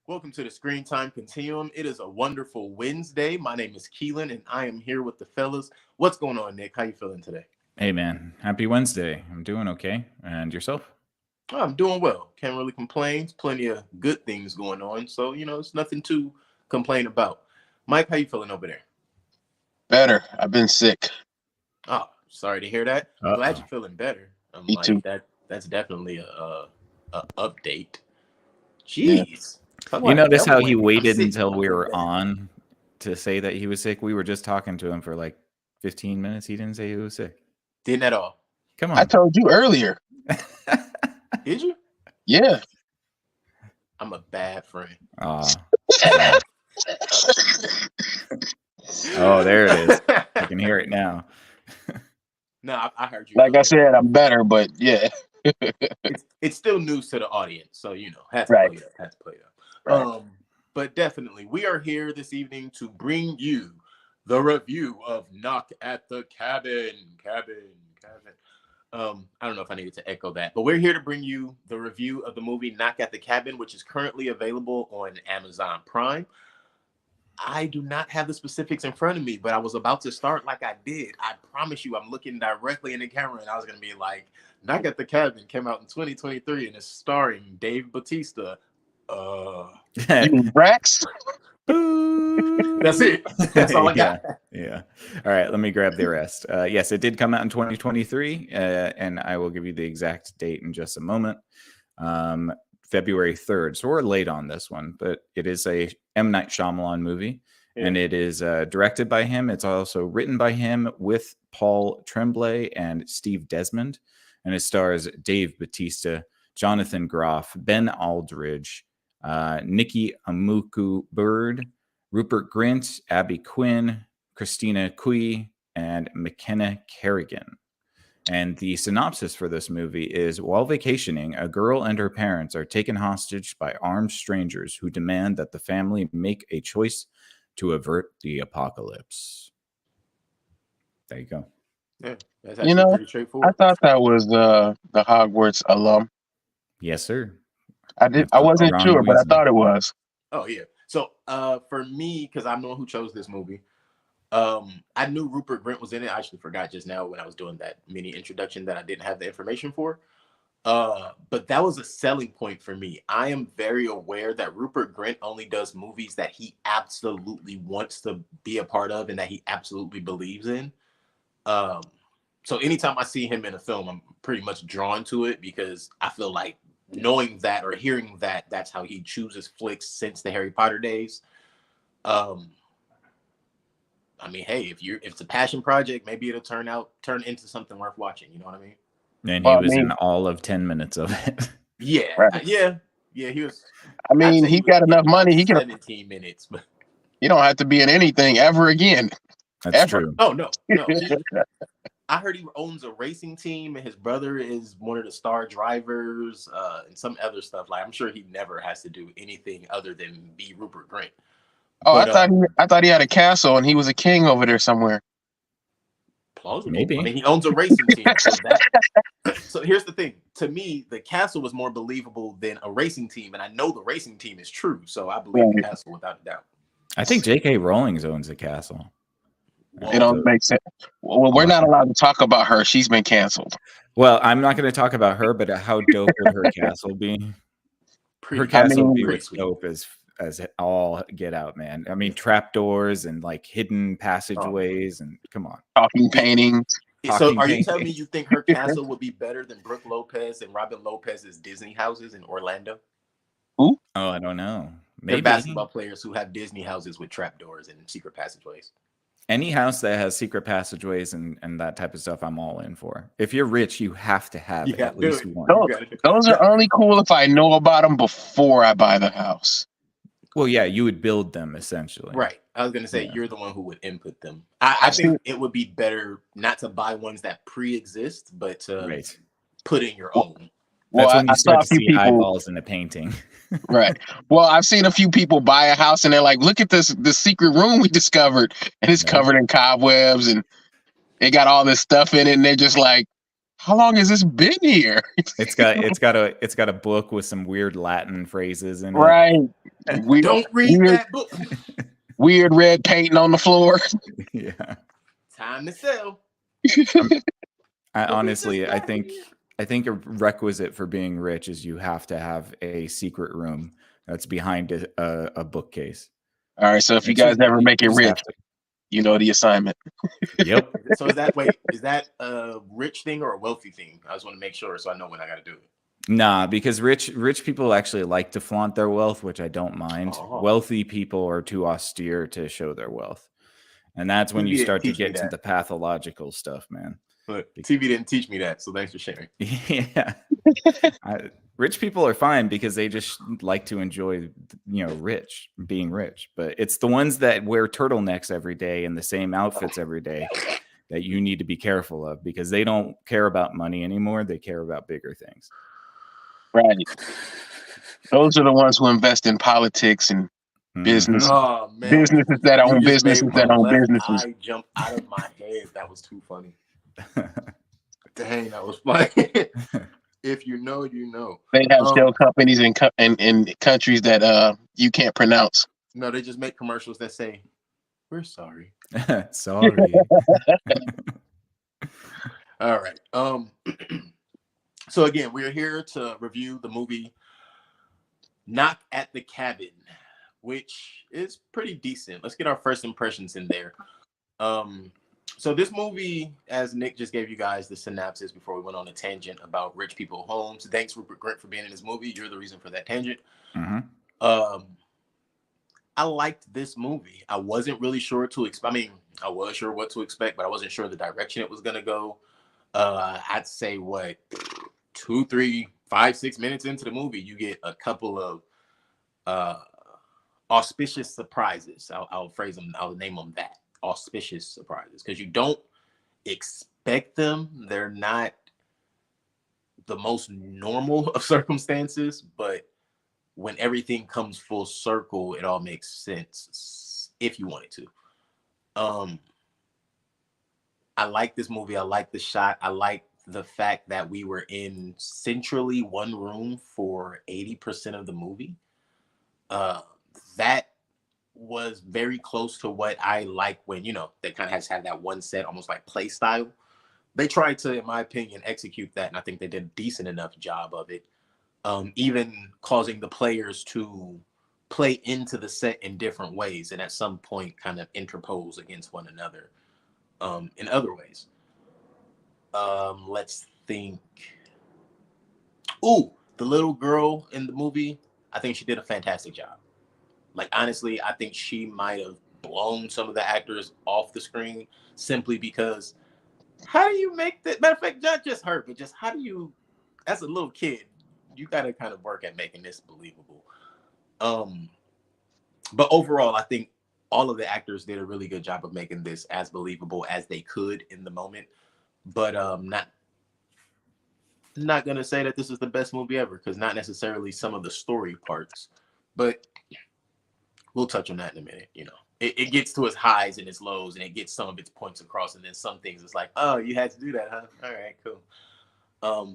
Welcome to the Screen Time Continuum. It is a wonderful Wednesday. My name is Keelan, and I am here with the fellas. What's going on, Nick? How you feeling today? Hey, man. Happy Wednesday. I'm doing okay. And yourself? Oh, I'm doing well. Can't really complain. Plenty of good things going on. So, it's nothing to complain about. Mike, how you feeling over there? Better. I've been sick. Oh, sorry to hear that. Uh-oh. Glad you're feeling better. Me too. That's definitely a update. Jeez. You notice how he I'm waited sick. until we were on to say that he was sick? We were just talking to him for like 15 minutes. He didn't say he was sick. Didn't at all. Come I on. told you earlier. Did you? Yeah. I'm a bad friend. Aw. Oh, there it is. I can hear it now. No, I heard you. Like I said, I'm better, but yeah. It's still news to the audience, so has to Right. play that. Has to play that. Right. But definitely, we are here this evening to bring you the review of Knock at the Cabin. I don't know if I needed to echo that, but we're here to bring you the review of the movie Knock at the Cabin, which is currently available on Amazon Prime. I do not have the specifics in front of me, but I was about to start like I did. I promise you, I'm looking directly in the camera, and I was going to be like, Knock at the Cabin came out in 2023 and is starring Dave Bautista. You mean Brax? That's it. That's all I got. Yeah. All right. Let me grab the rest. Yes, it did come out in 2023, and I will give you the exact date in just a moment. February 3rd. So we're late on this one, but it is a M. Night Shyamalan movie, and it is directed by him. It's also written by him with Paul Tremblay and Steve Desmond, and it stars Dave Bautista, Jonathan Groff, Ben Aldridge, Nikki Amuku Bird, Rupert Grint, Abby Quinn, Christina Cui, and McKenna Kerrigan. And the synopsis for this movie is, while vacationing, a girl and her parents are taken hostage by armed strangers who demand that the family make a choice to avert the apocalypse. There you go. Yeah, that's actually pretty straightforward. I thought that was the Hogwarts alum. Yes, sir. I wasn't sure, but I thought it was. Oh, yeah. So for me, because I'm the one who chose this movie, I knew Rupert Grint was in it. I actually forgot just now when I was doing that mini introduction that I didn't have the information for. But that was a selling point for me. I am very aware that Rupert Grint only does movies that he absolutely wants to be a part of and that he absolutely believes in. So anytime I see him in a film, I'm pretty much drawn to it because I feel like knowing that or hearing that, that's how he chooses flicks since the Harry Potter days. I mean, hey, if it's a passion project, maybe it'll turn into something worth watching. You know what I mean? And he was in all of 10 minutes of it. Yeah, Right. yeah, he was. I mean, he got enough money. He can. 17 minutes, but You don't have to be in anything ever again. That's Ever. true. oh no. I heard he owns a racing team, and his brother is one of the star drivers, and some other stuff. Like, I'm sure he never has to do anything other than be Rupert Grint. Oh, But, I thought he had a castle and he was a king over there somewhere. plausible. Maybe. I mean, he owns a racing team. So here's the thing. To me, the castle was more believable than a racing team, and I know the racing team is true, so I believe the castle without a doubt. I think J.K. Rowling owns a castle. It don't make sense. Well, we're not allowed to talk about her. She's been canceled. Well, I'm not going to talk about her, but how dope would her castle be? Her castle would be dope as all get out, man. I mean, trapdoors and like hidden passageways, and come on, Talking paintings. So are you telling me you think her castle would be better than Brooke Lopez and Robin Lopez's Disney houses in Orlando? Who? Oh, I don't know. They're Maybe basketball players who have Disney houses with trapdoors and secret passageways. any house that has secret passageways and that type of stuff, I'm all in for. If you're rich, you have to have at least one. Those are only cool if I know about them before I buy the house. Well, yeah, you would build them essentially. Right. I was going to say, you're the one who would input them. I think it would be better not to buy ones that pre-exist, but to put in your own. That's when you start to see eyeballs in the painting. Right. Well, I've seen a few people buy a house and they're like, look at this secret room we discovered. And it's covered in cobwebs and it got all this stuff in it. And they're just like, how long has this been here? It's got a book with some weird Latin phrases in it. Right. We, Don't read weird, that book. weird red painting on the floor. Yeah. Time to sell. Honestly, I think a requisite for being rich is you have to have a secret room that's behind a bookcase. All right. So if you It's guys just- ever make it you just rich, have to- you know the assignment. Yep. So is that a rich thing or a wealthy thing? I just want to make sure so I know when I got to do it. Nah, because rich people actually like to flaunt their wealth, which I don't mind. Oh. Wealthy people are too austere to show their wealth. And that's when TV you didn't start to teach me get into that. the pathological stuff, man. But TV didn't teach me that, so thanks for sharing. Yeah. Rich people are fine because they just like to enjoy, being rich. But it's the ones that wear turtlenecks every day and the same outfits every day that you need to be careful of, because they don't care about money anymore. They care about bigger things. Right. Those are the ones who invest in politics and business. Oh man, Businesses that You own just made businesses my that own left businesses. eye jump out of my head. That was too funny. Dang, that was funny. If you know, you know. They have shell companies in countries that you can't pronounce. No, they just make commercials that say, "We're sorry." Sorry. All right. So again, we're here to review the movie Knock at the Cabin, which is pretty decent. Let's get our first impressions in there. So this movie, as Nick just gave you guys the synopsis before we went on a tangent about rich people homes. Thanks, Rupert Grint, for being in this movie. You're the reason for that tangent. I liked this movie. I wasn't really sure to expect. I mean, I was sure what to expect, but I wasn't sure the direction it was going to go. I'd say 2, 3, 5, 6 minutes into the movie, you get a couple of auspicious surprises. I'll phrase them. I'll name them that. Auspicious surprises, because you don't expect them. They're not the most normal of circumstances, but when everything comes full circle, it all makes sense if you want it to. I like this movie. I like the shot. I like the fact that we were in centrally one room for 80% of the movie. That was very close to what I like when, they kind of has had that one set, almost like play style. They tried to, in my opinion, execute that, and I think they did a decent enough job of it. Even causing the players to play into the set in different ways, and at some point kind of interpose against one another in other ways. Let's think. Ooh, the little girl in the movie, I think she did a fantastic job. Like, honestly, I think she might have blown some of the actors off the screen simply because how do you make that? Matter of fact, not just her, but just how do you, as a little kid, you got to kind of work at making this believable. But overall, I think all of the actors did a really good job of making this as believable as they could in the moment. But not gonna say that this is the best movie ever, because not necessarily some of the story parts, but we'll touch on that in a minute. It gets to its highs and its lows, and it gets some of its points across, and then some things it's like, oh, you had to do that, huh? All right, cool.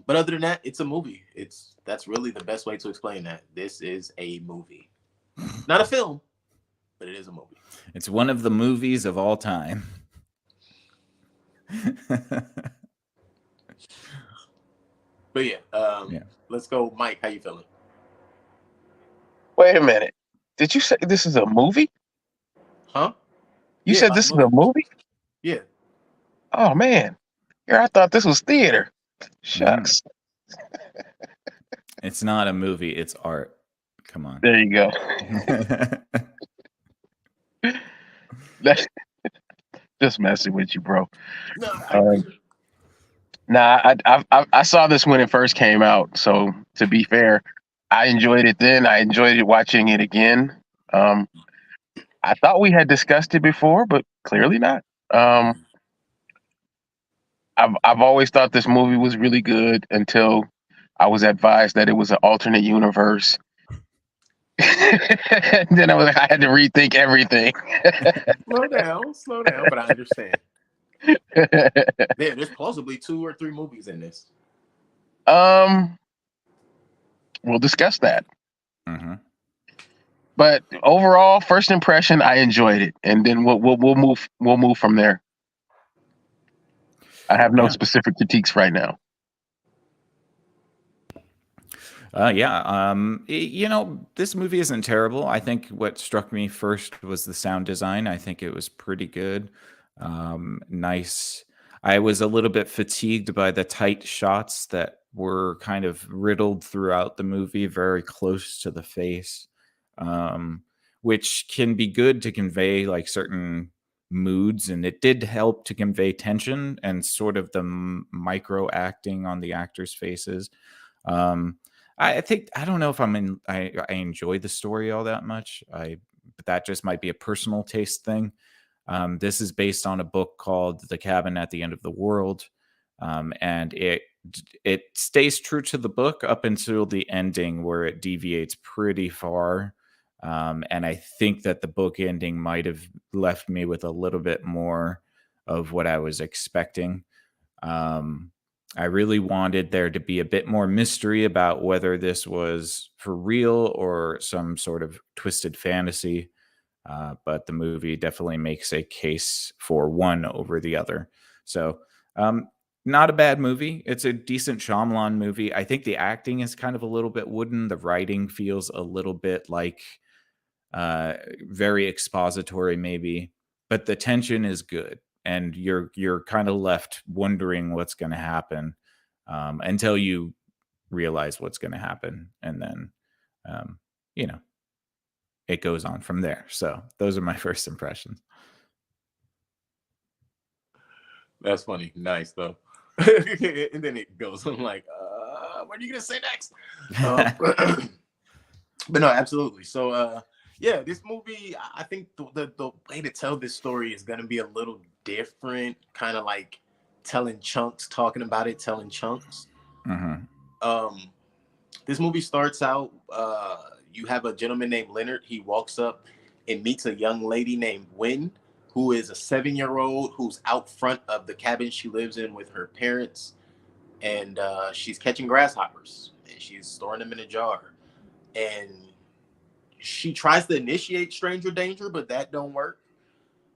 But other than that, it's a movie. That's really the best way to explain that. This is a movie, not a film, but it is a movie. It's one of the movies of all time. But yeah, let's go, Mike. How you feeling? Wait a minute. Did you say this is a movie? Huh? You said this is a movie? Yeah. Oh man, here I thought this was theater. Shucks. It's not a movie. It's art. Come on. There you go. Just messing with you, bro. I saw this when it first came out. So to be fair, I enjoyed it then. I enjoyed it watching it again. I thought we had discussed it before, but clearly not. I've always thought this movie was really good until I was advised that it was an alternate universe. Then I had to rethink everything. Slow down, but I understand. There's plausibly 2 or 3 movies in this. We'll discuss that. Mm-hmm. But overall, first impression, I enjoyed it, and then we'll move from there. I have no Yeah. specific critiques right now. You know, this movie isn't terrible. I think what struck me first was the sound design. I think it was pretty good. Nice. I was a little bit fatigued by the tight shots that were kind of riddled throughout the movie, very close to the face, which can be good to convey like certain moods. And it did help to convey tension and sort of the micro acting on the actors' faces. I think I don't know if I enjoy the story all that much. But that just might be a personal taste thing. This is based on a book called The Cabin at the End of the World, and it stays true to the book up until the ending, where it deviates pretty far. And I think that the book ending might have left me with a little bit more of what I was expecting. I really wanted there to be a bit more mystery about whether this was for real or some sort of twisted fantasy. But the movie definitely makes a case for one over the other. So, not a bad movie. It's a decent Shyamalan movie. I think the acting is kind of a little bit wooden. The writing feels a little bit like very expository, maybe, but the tension is good, and you're kind of left wondering what's going to happen until you realize what's going to happen, and then you know, it goes on from there. So those are my first impressions. That's funny. Nice though. And then it goes. I'm like, what are you gonna say next? But no, absolutely. So yeah, this movie, I think the way to tell this story is gonna be a little different, kind of like telling chunks, talking about it, telling chunks. Mm-hmm. This movie starts out, you have a gentleman named Leonard. He walks up and meets a young lady named Wynn, who is a 7-year-old who's out front of the cabin she lives in with her parents. And she's catching grasshoppers and she's storing them in a jar. And she tries to initiate stranger danger, but that don't work.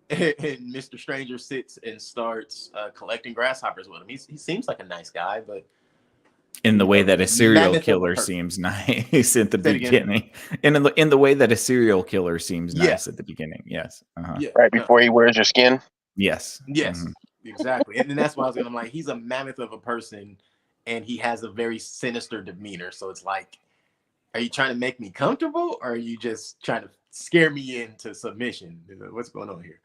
And Mr. Stranger sits and starts collecting grasshoppers with him. He seems like a nice guy, but in the way that a serial killer person. seems nice at the Say it beginning. In the way that a serial killer seems Yeah. nice at the beginning. Yes. Yeah. Right before he wears your skin. Yes. Yes. Exactly. And then that's why I was gonna, I'm like, he's a mammoth of a person and he has a very sinister demeanor. So it's like, are you trying to make me comfortable or are you just trying to scare me into submission? What's going on here?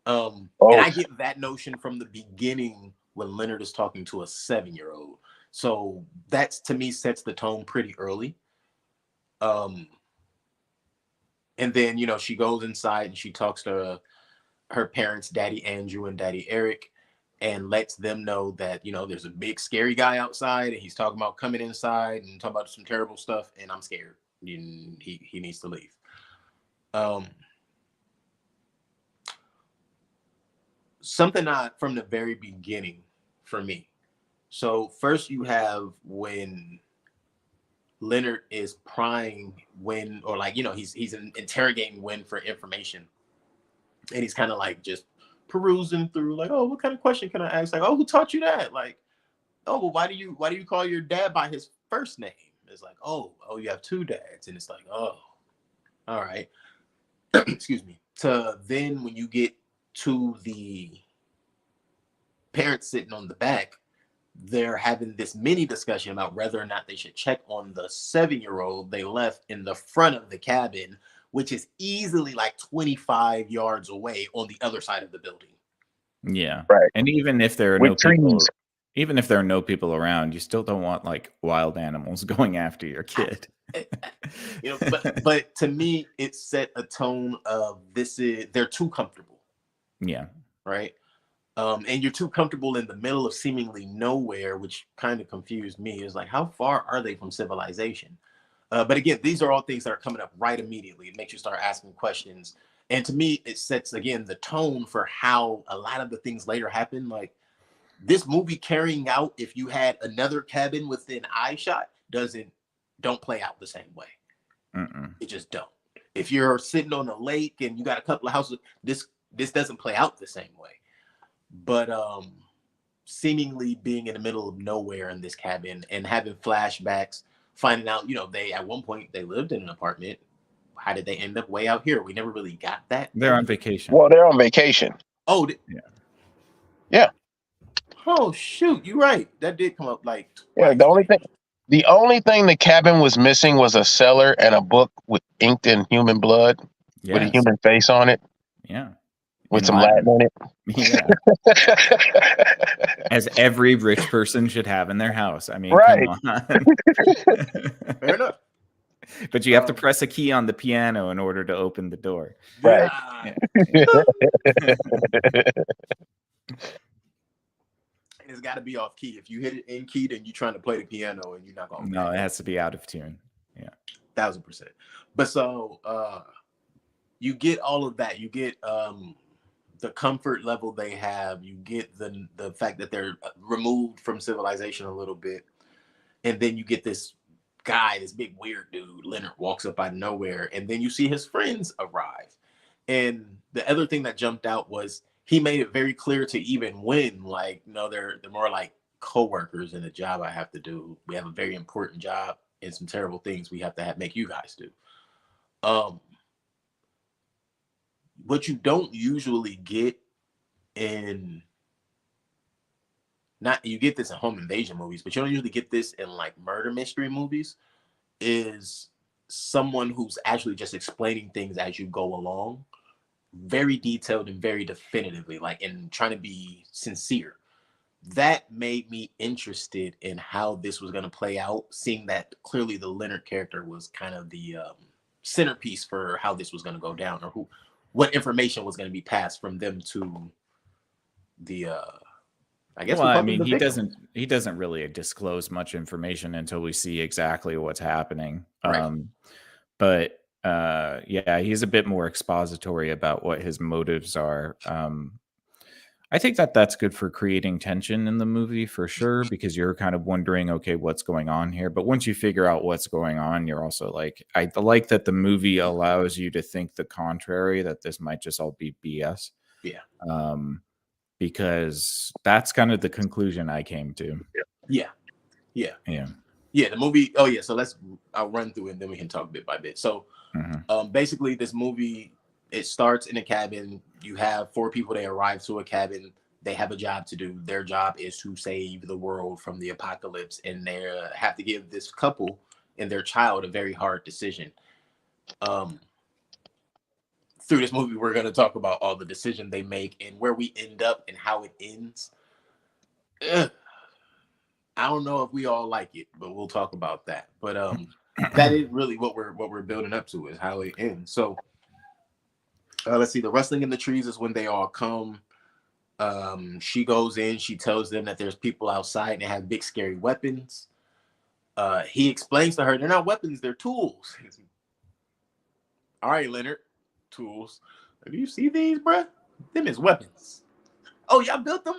And I get that notion from the beginning when Leonard is talking to a 7-year-old. So that's, to me, sets the tone pretty early. And then, you know, she goes inside and she talks to her parents, Daddy Andrew and Daddy Eric, and lets them know that, you know, there's a big scary guy outside and he's talking about coming inside and talking about some terrible stuff, and I'm scared. He needs to leave. Something from the very beginning for me. So first you have when Leonard is prying Wynn, or like, you know, he's interrogating Wynn for information. And he's kind of like just perusing through, like, oh, what kind of question can I ask? Like, oh, who taught you that? Like, oh, well, why do you call your dad by his first name? It's like, oh, you have 2 dads. And it's like, oh, all right. Excuse me. To then when you get to the parents sitting on the back, they're having this mini discussion about whether or not they should check on the 7-year-old they left in the front of the cabin, which is easily like 25 yards away on the other side of the building. Yeah. Right. And even if there are no people around, you still don't want like wild animals going after your kid. You know, but to me, it set a tone of they're too comfortable. Yeah. Right. And you're too comfortable in the middle of seemingly nowhere, which kind of confused me. Is like, how far are they from civilization? But again, these are all things that are coming up right immediately. It makes you start asking questions And to me, it sets again the tone for how a lot of the things later happen. Like this movie carrying out, if you had another cabin within eye shot, don't play out the same way. It just don't. If you're sitting on a lake and you got a couple of houses, this doesn't play out the same way. But seemingly being in the middle of nowhere in this cabin and having flashbacks, finding out, they at one point they lived in an apartment. How did they end up way out here? We never really got that. They're on vacation. Well, they're on vacation. Oh, yeah. Oh shoot, you're right. That did come up like twice. Yeah. The only thing the cabin was missing was a cellar and a book with inked in human blood with a human face on it. Yeah. With some Latin in it. Yeah. As every rich person should have in their house. I mean, right. Come on. Fair enough. But you have to press a key on the piano in order to open the door. Right. Yeah. It's got to be off key. If you hit it in key, then you're trying to play the piano and you're not going to. No, it has to be out of tune. Yeah. 1000%. But so you get all of that. You get the comfort level they have. You get the fact that they're removed from civilization a little bit. And then you get this guy, this big weird dude, Leonard, walks up out of nowhere. And then you see his friends arrive. And the other thing that jumped out was he made it very clear to even Win, like, no, they're more like co-workers in a job I have to do. We have a very important job and some terrible things we have to make you guys do. What you don't usually get you get this in home invasion movies, but you don't usually get this in like murder mystery movies, is someone who's actually just explaining things as you go along, very detailed and very definitively, like, and trying to be sincere. That made me interested in how this was going to play out, seeing that clearly the Leonard character was kind of the centerpiece for how this was going to go down, or what information was going to be passed from them to the I guess. Well, I mean, he doesn't really disclose much information until we see exactly what's happening. Right. But yeah, he's a bit more expository about what his motives are. I think that's good for creating tension in the movie for sure, because you're kind of wondering, okay, what's going on here? But once you figure out what's going on, you're also like, I like that the movie allows you to think the contrary, that this might just all be BS. Yeah. Because that's kind of the conclusion I came to. Yeah. The movie. Oh yeah. So I'll run through it and then we can talk bit by bit. So basically this movie, it starts in a cabin. You have 4 people. They arrive to a cabin. They have a job to do. Their job is to save the world from the apocalypse. And they have to give this couple and their child a very hard decision. Through this movie, we're going to talk about all the decisions they make and where we end up and how it ends. I don't know if we all like it, but we'll talk about that. But that is really what we're building up to, is how it ends. So let's see. The rustling in the trees is when they all come. She goes in. She tells them that there's people outside and they have big scary weapons. He explains to her, they're not weapons, they're tools. All right, Leonard. Tools. Do you see these, bruh? Them is weapons. Oh, y'all built them?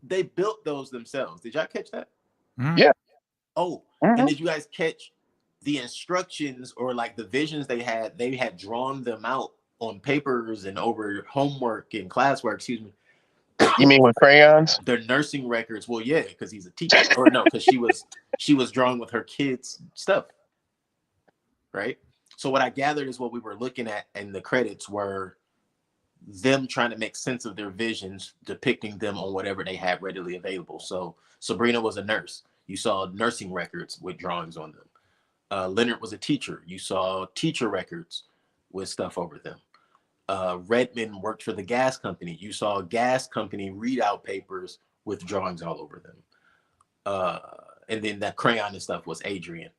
They built those themselves. Did y'all catch that? Yeah. Oh, and did you guys catch the instructions or like the visions they had? They had drawn them out on papers and over homework and classwork. Excuse me. You mean with crayons? Their nursing records. Well, yeah, because he's a teacher. Or no, because she was drawing with her kids' stuff. Right? So what I gathered is what we were looking at in the credits were them trying to make sense of their visions, depicting them on whatever they had readily available. So Sabrina was a nurse. You saw nursing records with drawings on them. Leonard was a teacher. You saw teacher records with stuff over them. Redmond worked for the gas company. You saw gas company readout papers with drawings all over them. And then that crayon and stuff was Adrian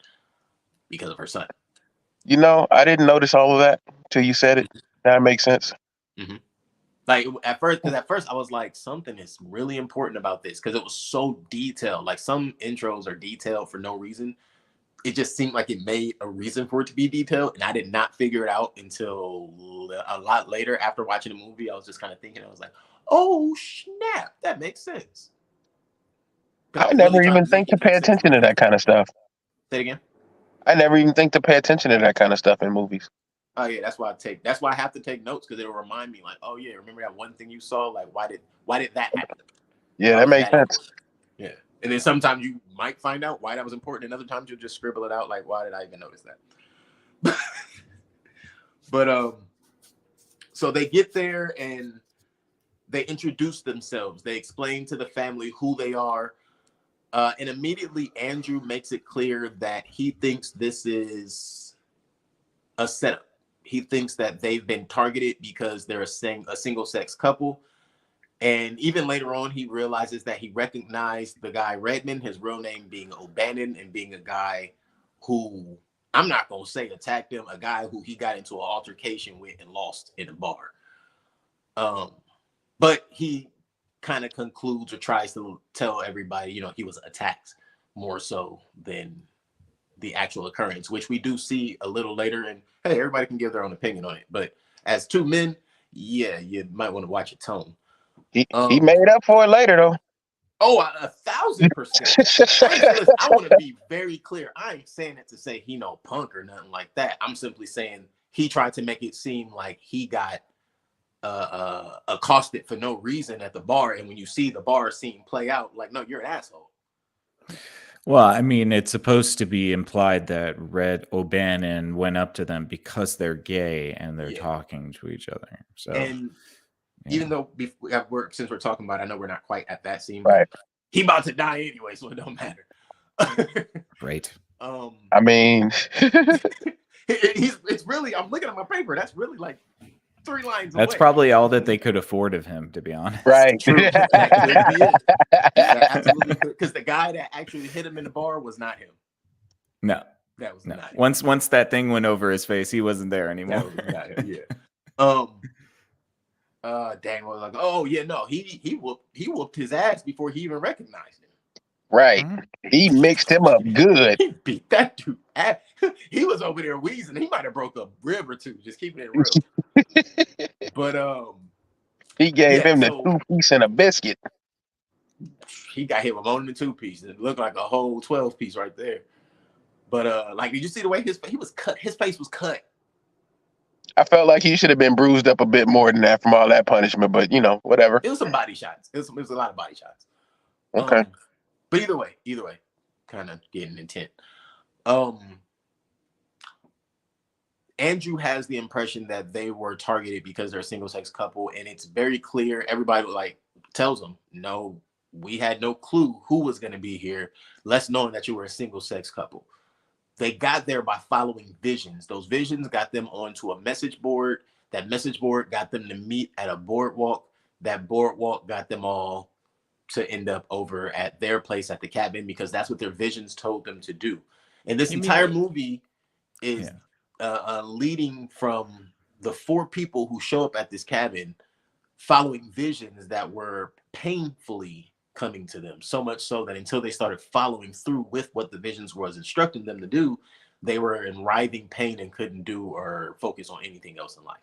because of her son. You know, I didn't notice all of that till you said it. That makes sense. Mm-hmm. Like at first I was like, something is really important about this because it was so detailed. Like some intros are detailed for no reason. it just seemed like it made a reason for it to be detailed, and I did not figure it out until a lot later after watching the movie. I was just kind of thinking, I was like, "Oh snap, that makes sense." I never even think to pay attention to that kind of stuff. Say it again. I never even think to pay attention to that kind of stuff in movies. Oh yeah, that's why I have to take notes, because it'll remind me, like, oh yeah, remember that one thing you saw? Like, why did that happen? Yeah, that makes sense. Yeah. And then sometimes you might find out why that was important, and other times you'll just scribble it out, like, why did I even notice that? But so they get there and they introduce themselves. They explain to the family who they are. And immediately Andrew makes it clear that he thinks this is a setup. He thinks that they've been targeted because they're a single-sex couple. And even later on, he realizes that he recognized the guy Redmond, his real name being O'Bannon, and being a guy who, I'm not going to say attacked him, a guy who he got into an altercation with and lost in a bar. But he kind of concludes or tries to tell everybody, you know, he was attacked more so than the actual occurrence, which we do see a little later. And hey, everybody can give their own opinion on it. But as two men, yeah, you might want to watch your tone. He made up for it later, though. Oh, 1,000%. I want to be very clear. I ain't saying that to say he no punk or nothing like that. I'm simply saying he tried to make it seem like he got accosted for no reason at the bar. And when you see the bar scene play out, like, no, you're an asshole. Well, I mean, it's supposed to be implied that Red O'Bannon went up to them because they're gay and they're talking to each other. So, and even though since we're talking about it, I know we're not quite at that scene, right? But he about to die anyway, so it don't matter. Right. I mean, it's really, I'm looking at my paper. That's really like 3 lines That's away. probably all that they could afford of him, to be honest. Right. True. Absolutely. Because the guy that actually hit him in the bar was not him. No. That was not him. Once that thing went over his face, he wasn't there anymore. That was not him. Yeah. Dang was like, oh yeah, no, he whooped his ass before he even recognized him. Right. He mixed him up good. He beat that dude ass. He was over there wheezing. He might have broke a rib or two, just keeping it real. But he gave him the 2-piece and a biscuit. He got hit with more than 2 pieces. It looked like a whole 12-piece right there. But like, did you see the way he was cut? His face was cut. I felt like he should have been bruised up a bit more than that from all that punishment, but you know, whatever. It was some body shots. It was a lot of body shots. Okay. But either way, kind of getting intent. Andrew has the impression that they were targeted because they're a single-sex couple, and it's very clear. Everybody like tells them, no, we had no clue who was going to be here, less knowing that you were a single-sex couple. They got there by following visions. Those visions got them onto a message board. That message board got them to meet at a boardwalk. That boardwalk got them all to end up over at their place at the cabin, because that's what their visions told them to do. And this entire movie is leading from the 4 people who show up at this cabin following visions that were painfully coming to them, so much so that until they started following through with what the visions was instructing them to do, they were in writhing pain and couldn't do or focus on anything else in life.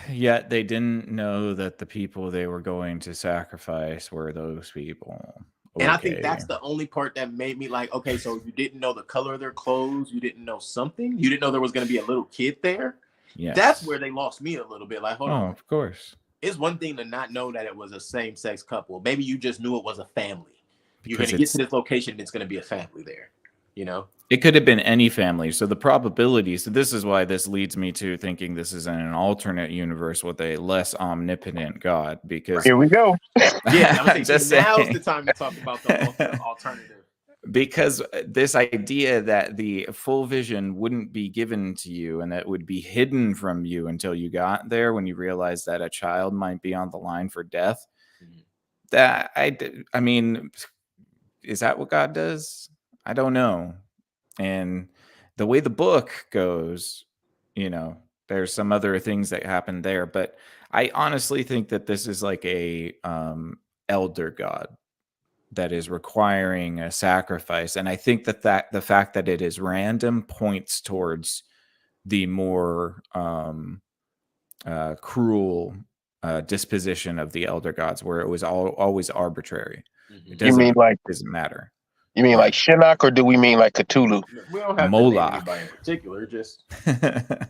Yet they didn't know that the people they were going to sacrifice were those people. Okay. And I think that's the only part that made me like, okay, so you didn't know the color of their clothes, you didn't know something, you didn't know there was going to be a little kid there. Yeah, that's where they lost me a little bit. Like, hold on, of course. It's one thing to not know that it was a same-sex couple. Maybe you just knew it was a family. You're going to get to this location, and it's going to be a family there. You know, it could have been any family. So the probability. So this is why this leads me to thinking this is in an alternate universe with a less omnipotent God. Because here we go. Yeah, just now's the time to talk about the alternative. Because this idea that the full vision wouldn't be given to you and that would be hidden from you until you got there, when you realize that a child might be on the line for death. That I mean, is that what God does? I don't know. And the way the book goes, you know, there's some other things that happen there, but I honestly think that this is like a elder God. that is requiring a sacrifice. And I think that the fact that it is random points towards the more cruel disposition of the elder gods, where it was always arbitrary. It You mean like doesn't matter. You mean like Shinnok, or do we mean like Cthulhu? We don't have Moloch. to name anybody in particular. Just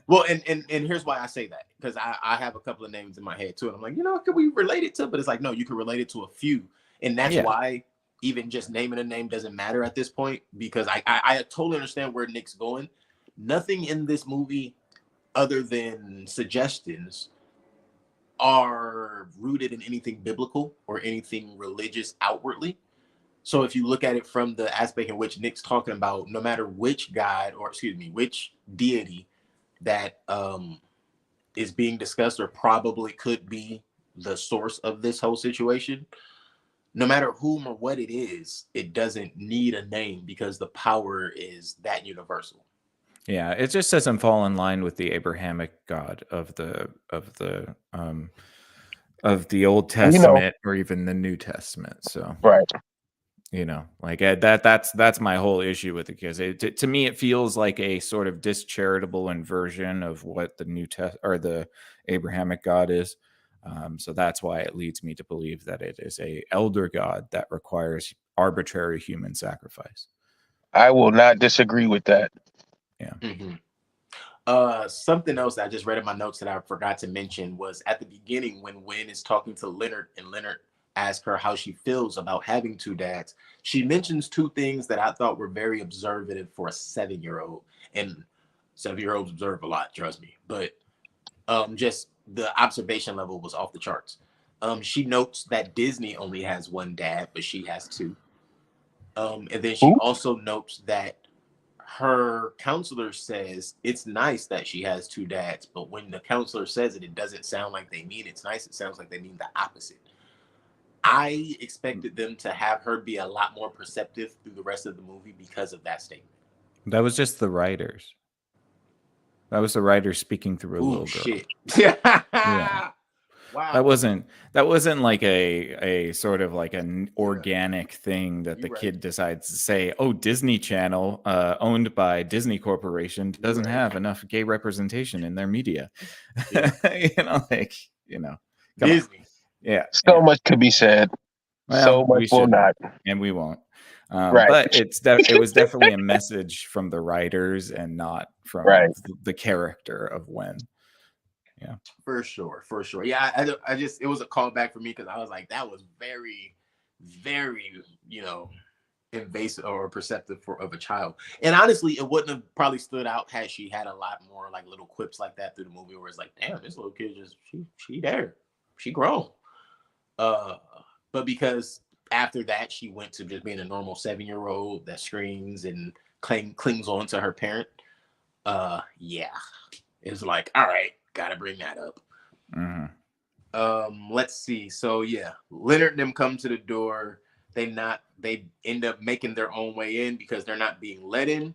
well, and here's why I say that, because I have a couple of names in my head too, and I'm like, could we relate it to? But it's like, no, you can relate it to a few, and that's why even just naming a name doesn't matter at this point, because I totally understand where Nick's going. Nothing in this movie, other than suggestions, are rooted in anything biblical or anything religious outwardly. So if you look at it from the aspect in which Nick's talking about, no matter which god, or which deity that is being discussed, or probably could be the source of this whole situation, no matter whom or what it is, it doesn't need a name because the power is that universal. Yeah, it just doesn't fall in line with the Abrahamic God of the Old Testament, or even the New Testament. So right. Like that's my whole issue with it, because to me it feels like a sort of discharitable inversion of what the the Abrahamic God is. So that's why it leads me to believe that it is a elder god that requires arbitrary human sacrifice. I will not disagree with that. Yeah. Mm-hmm. Something else that I just read in my notes that I forgot to mention was at the beginning when Wynn is talking to Leonard, and Leonard ask her how she feels about having two dads. She mentions two things that I thought were very observative for a 7-year-old, and 7-year-olds observe a lot, trust me. But just the observation level was off the charts. She notes that Disney only has one dad, but she has two. And then she also notes that her counselor says it's nice that she has two dads, but when the counselor says it, it doesn't sound like they mean it's nice. It sounds like they mean the opposite. I expected them to have her be a lot more perceptive through the rest of the movie because of that statement. That was just the writers. That was the writer speaking through a little girl. Shit. Yeah. Wow. That wasn't like a sort of like an organic thing that the kid decides to say, oh, Disney Channel, owned by Disney Corporation, doesn't have enough gay representation in their media. Yeah. Disney. Yeah. So much could be said. Well, so much will not. And we won't. Right. But it was definitely a message from the writers and not from the character of Wen. Yeah, for sure. Yeah, I just, it was a callback for me because I was like, that was very, very, invasive or perceptive of a child. And honestly, it wouldn't have probably stood out had she had a lot more like little quips like that through the movie, where it's like, damn, this little kid she there, she grown. But because after that she went to just being a normal 7-year-old that screams and clings on to her parent. It was like, all right, gotta bring that up. Mm-hmm. Let's see. So Leonard and them come to the door. They end up making their own way in because they're not being let in.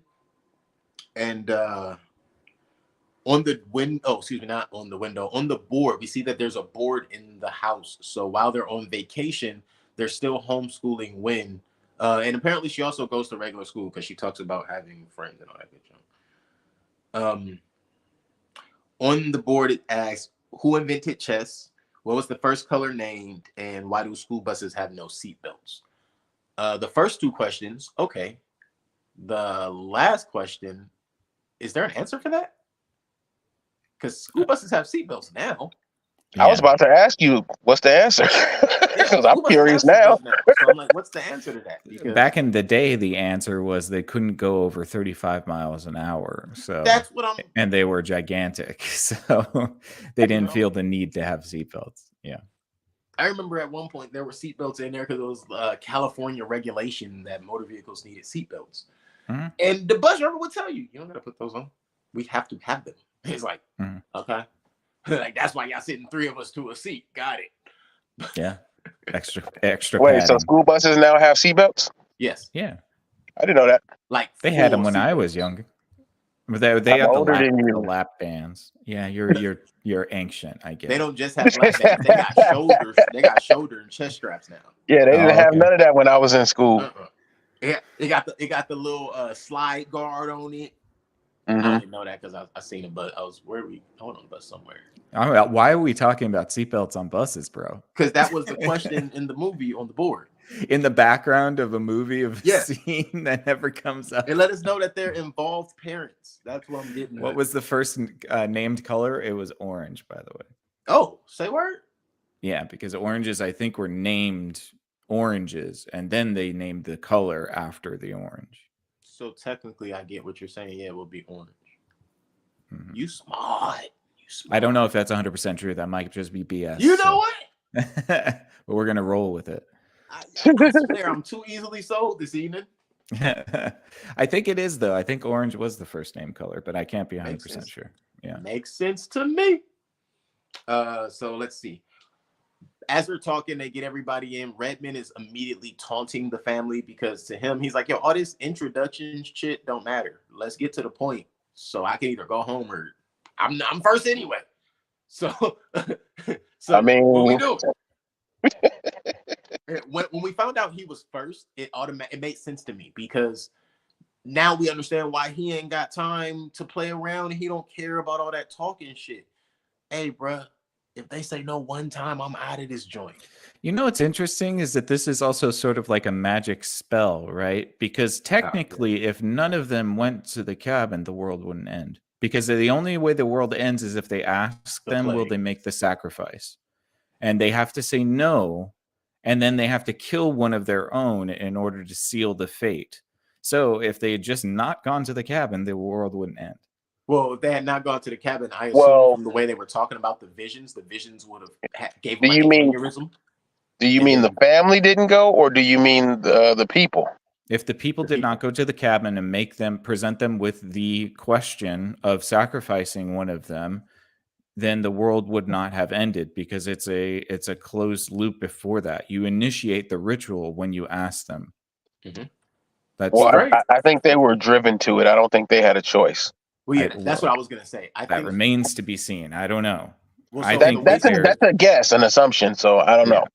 And on the board, we see that there's a board in the house. So while they're on vacation, they're still homeschooling Wynn. And apparently she also goes to regular school because she talks about having friends and all that good stuff. On the board, it asks, who invented chess? What was the first color named? And why do school buses have no seatbelts? The first two questions, okay. The last question, is there an answer for that? Because school buses have seatbelts now. I was about to ask you, what's the answer? Because I'm curious now. So I'm like, what's the answer to that? Because back in the day, the answer was they couldn't go over 35 miles an hour. So that's what and they were gigantic. So they didn't feel the need to have seatbelts. Yeah. I remember at one point there were seatbelts in there because it was California regulation that motor vehicles needed seatbelts. Mm-hmm. And the bus driver would tell you, you don't got to put those on. We have to have them. It's like, okay. Like, that's why y'all sitting 3 of us to a seat. Got it. Yeah. Extra Wait, padding. So school buses now have seatbelts? Yes. Yeah. I didn't know that. Like they had them when I was young. But they I'm have older than the you. lap bands. Yeah, you're ancient. I get They it. don't just have lap bands. They got shoulders. They got shoulder and chest straps now. Yeah, they didn't Oh, have okay. none of that when I was in school. Uh-uh. It got the little slide guard on it. I Mhm. don't even know that because I seen it, but I was on the bus somewhere. Why are we talking about seatbelts on buses, bro? Because that was the question in the movie on the board. In the background of a movie of a Yeah. scene that never comes up. It let us know that they're involved parents. That's what I'm getting What at. was the first named color? It was orange, by the way. Oh, say word? Yeah, because oranges, I think, were named oranges, and then they named the color after the orange. So technically, I get what you're saying. Yeah, it will be orange. Mhm. You smart. I don't know if that's 100% true. That might just be BS. You know what? But we're gonna roll with it. I swear I'm too easily sold this evening. I think it is though. I think orange was the first name color, but I can't be 100% sense. sure. Yeah. Makes sense to me. So let's see. As they're talking, they get everybody in. Redman is immediately taunting the family because to him, he's like, yo, all this introduction shit don't matter. Let's get to the point. So I can either go home or I'm first anyway. So, I mean, what we doing? When we found out he was first, it made sense to me because now we understand why he ain't got time to play around and he don't care about all that talking shit. Hey, bruh, if they say no one time, I'm out of this joint. You know what's interesting is that this is also sort of like a magic spell, right? Because technically, if none of them went to the cabin, the world wouldn't end. Because the only way the world ends is if they ask them, will they make the sacrifice? And they have to say no, and then they have to kill one of their own in order to seal the fate. So if they had just not gone to the cabin, the world wouldn't end. Well, if they had not gone to the cabin, I assume from the way they were talking about the visions would have gave them like an aneurysm. Do you mean the family didn't go, or do you mean the people? If the people did not go to the cabin and present them with the question of sacrificing one of them, then the world would not have ended because it's a closed loop before that. You initiate the ritual when you ask them. Mm-hmm. That's well, I think they were driven to it. I don't think they had a choice. Well, yeah, that's what I was gonna say. I that think remains to be seen. I don't know. Well, I so think that's a guess, an assumption. So I don't know.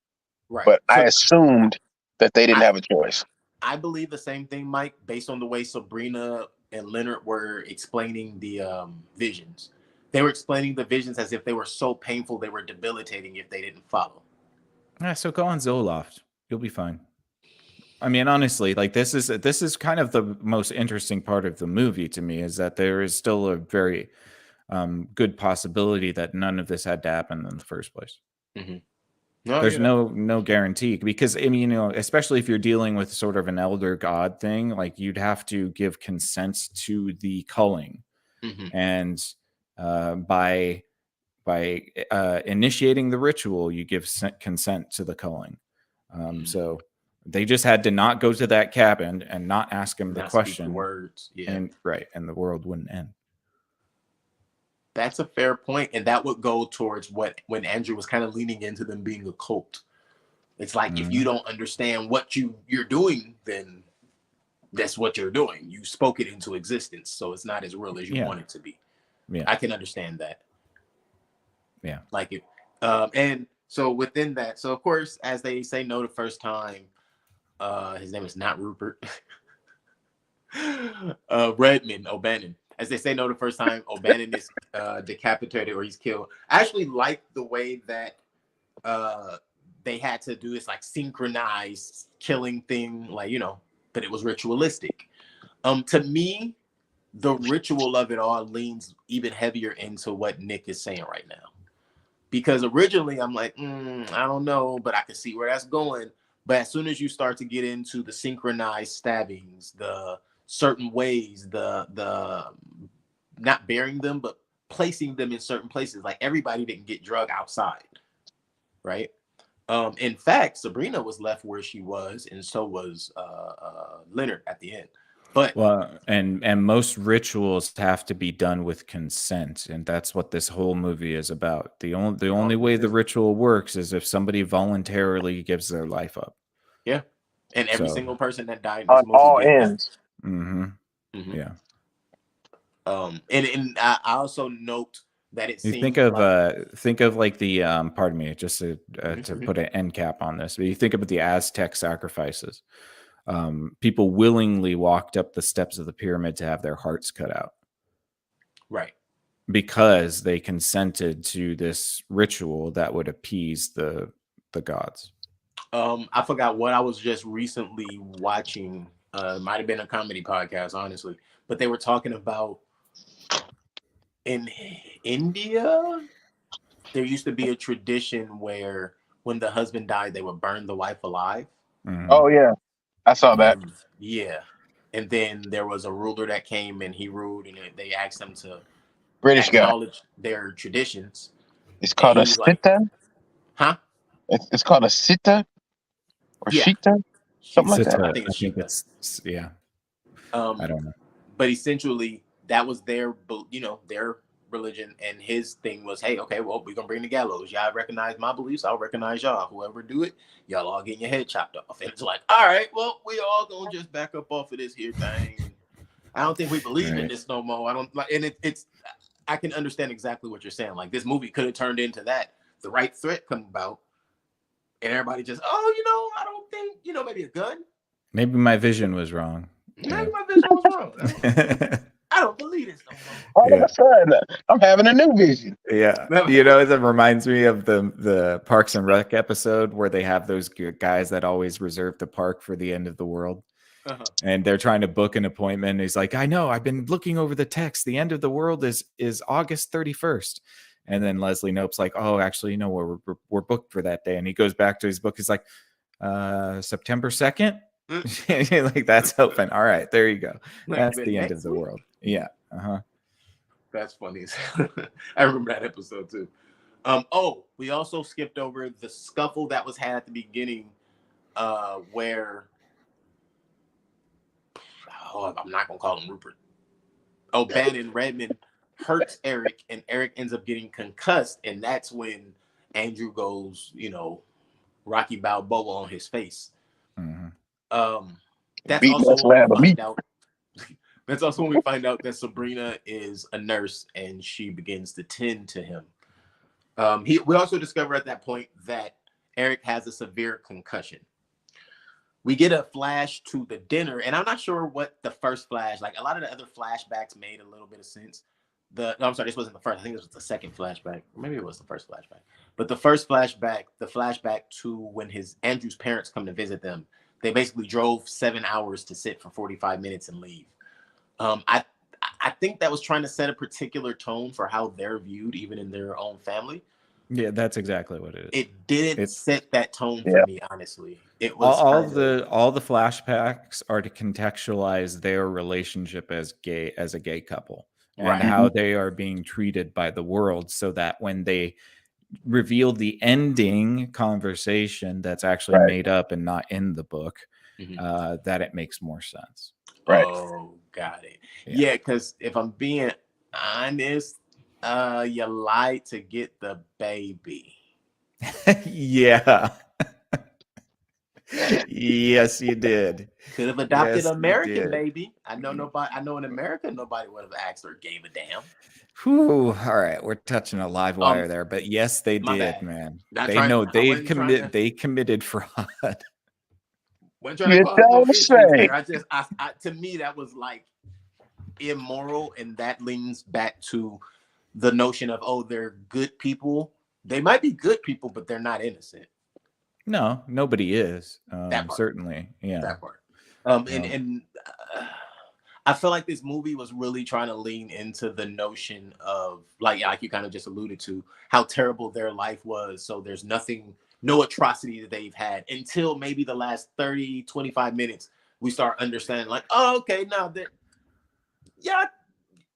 Right. But So I assumed that they didn't have a choice. I believe the same thing, Mike, based on the way Sabrina and Leonard were explaining the visions. They were explaining the visions as if they were so painful they were debilitating if they didn't follow. Yeah, so go on Zoloft. You'll be fine. I mean, honestly, like this is kind of the most interesting part of the movie to me is that there is still a very good possibility that none of this had to happen in the first place. Mm-hmm. There's no guarantee because I mean, especially if you're dealing with sort of an elder god thing, like you'd have to give consent to the culling, and by initiating the ritual, you give consent to the culling. So they just had to not go to that cabin and not ask him the question. Words, yeah, and the world wouldn't end. That's a fair point, and that would go towards when Andrew was kind of leaning into them being a cult. It's like if you don't understand what you're doing, then that's what you're doing. You spoke it into existence, so it's not as real as you want it to be. Yeah, I can understand that. Yeah, like it. And so within that, so of course, as they say no the first time, his name is not Rupert. Redman, O'Bannon. As they say no the first time, O'Bannon is decapitated or he's killed. I actually like the way that they had to do this like synchronized killing thing, like, but it was ritualistic. To me, the ritual of it all leans even heavier into what Nick is saying right now. Because originally I'm like, I don't know, but I can see where that's going. But as soon as you start to get into the synchronized stabbings, the certain ways, the not burying them, but placing them in certain places, like everybody didn't get drug outside, right? In fact, Sabrina was left where she was, and so was Leonard at the end. But and most rituals have to be done with consent, and that's what this whole movie is about. The only way the ritual works is if somebody voluntarily gives their life up. Yeah, and every single person that died in on this movie all did ends. Yeah. And I also note that it You seems think of like the pardon me, just to put an end cap on this, but you think about the Aztec sacrifices. People willingly walked up the steps of the pyramid to have their hearts cut out, right. because they consented to this ritual that would appease the gods. I forgot what I was just recently watching. Might have been a comedy podcast, honestly, but they were talking about in India, there used to be a tradition where when the husband died, they would burn the wife alive. Oh yeah, I saw that. Yeah. And then there was a ruler that came and he ruled, and they asked him to British guy. acknowledge their traditions. It's called a he was like, sita. Huh? It's called a sita or Yeah. shita, something like that. Sita, I think it's Shita. it's yeah. I don't know. But essentially, that was their, their religion, and his thing was, hey, okay, well, we're gonna bring the gallows. Y'all recognize my beliefs, I'll recognize y'all. Whoever do it, y'all all getting your head chopped off. And it's like, all right, well, we all gonna just back up off of this here thing. I don't think we believe in this no more. I don't like, and it's. I can understand exactly what you're saying. Like, this movie could have turned into that. The right threat come about, and everybody just, I don't think, maybe a gun. Maybe my vision was wrong. Maybe my vision was wrong. I don't believe this no more. All of a sudden, I'm having a new vision. Yeah, it reminds me of the Parks and Rec episode where they have those guys that always reserve the park for the end of the world. And they're trying to book an appointment. And he's like, I know, I've been looking over the text. The end of the world is August 31st. And then Leslie Knope's like, oh, actually, we're booked for that day. And he goes back to his book. He's like, September 2nd. Like, that's open. All right, there you go. That's the end of the world. Yeah. That's funny. I remember that episode too. We also skipped over the scuffle that was had at the beginning, where I'm not gonna call him Rupert. Bannon Redmond hurts Eric, and Eric ends up getting concussed, and that's when Andrew goes, Rocky Balboa on his face. That's also when we find out that Sabrina is a nurse, and she begins to tend to him. We also discover at that point that Eric has a severe concussion. We get a flash to the dinner, and I'm not sure what the first flash, like a lot of the other flashbacks made a little bit of sense. I'm sorry, this wasn't the first. I think this was the second flashback. Or maybe it was the first flashback. But the first flashback, the flashback to when Andrew's parents come to visit them, they basically drove 7 hours to sit for 45 minutes and leave. I think that was trying to set a particular tone for how they're viewed, even in their own family. Yeah, that's exactly what it is. It didn't set that tone for me, honestly. It was all the flashbacks are to contextualize their relationship as a gay couple, and how they are being treated by the world, so that when they reveal the ending conversation that's actually made up and not in the book, that it makes more sense. Right. Oh, got it. Yeah, because if I'm being honest, you lied to get the baby. Yeah. Yes, you did. Could have adopted an American baby. I know in America, nobody would have asked or gave a damn. Whew, all right, we're touching a live wire there, but yes, they did, man. They committed fraud. To me, that was like immoral, and that leans back to the notion of, they're good people. They might be good people, but they're not innocent. No, nobody is. That part. Certainly, yeah. That part. And I feel like this movie was really trying to lean into the notion of, like you kind of just alluded to, how terrible their life was. So there's no atrocity that they've had until maybe the last 30, 25 minutes, we start understanding, like, okay, now that,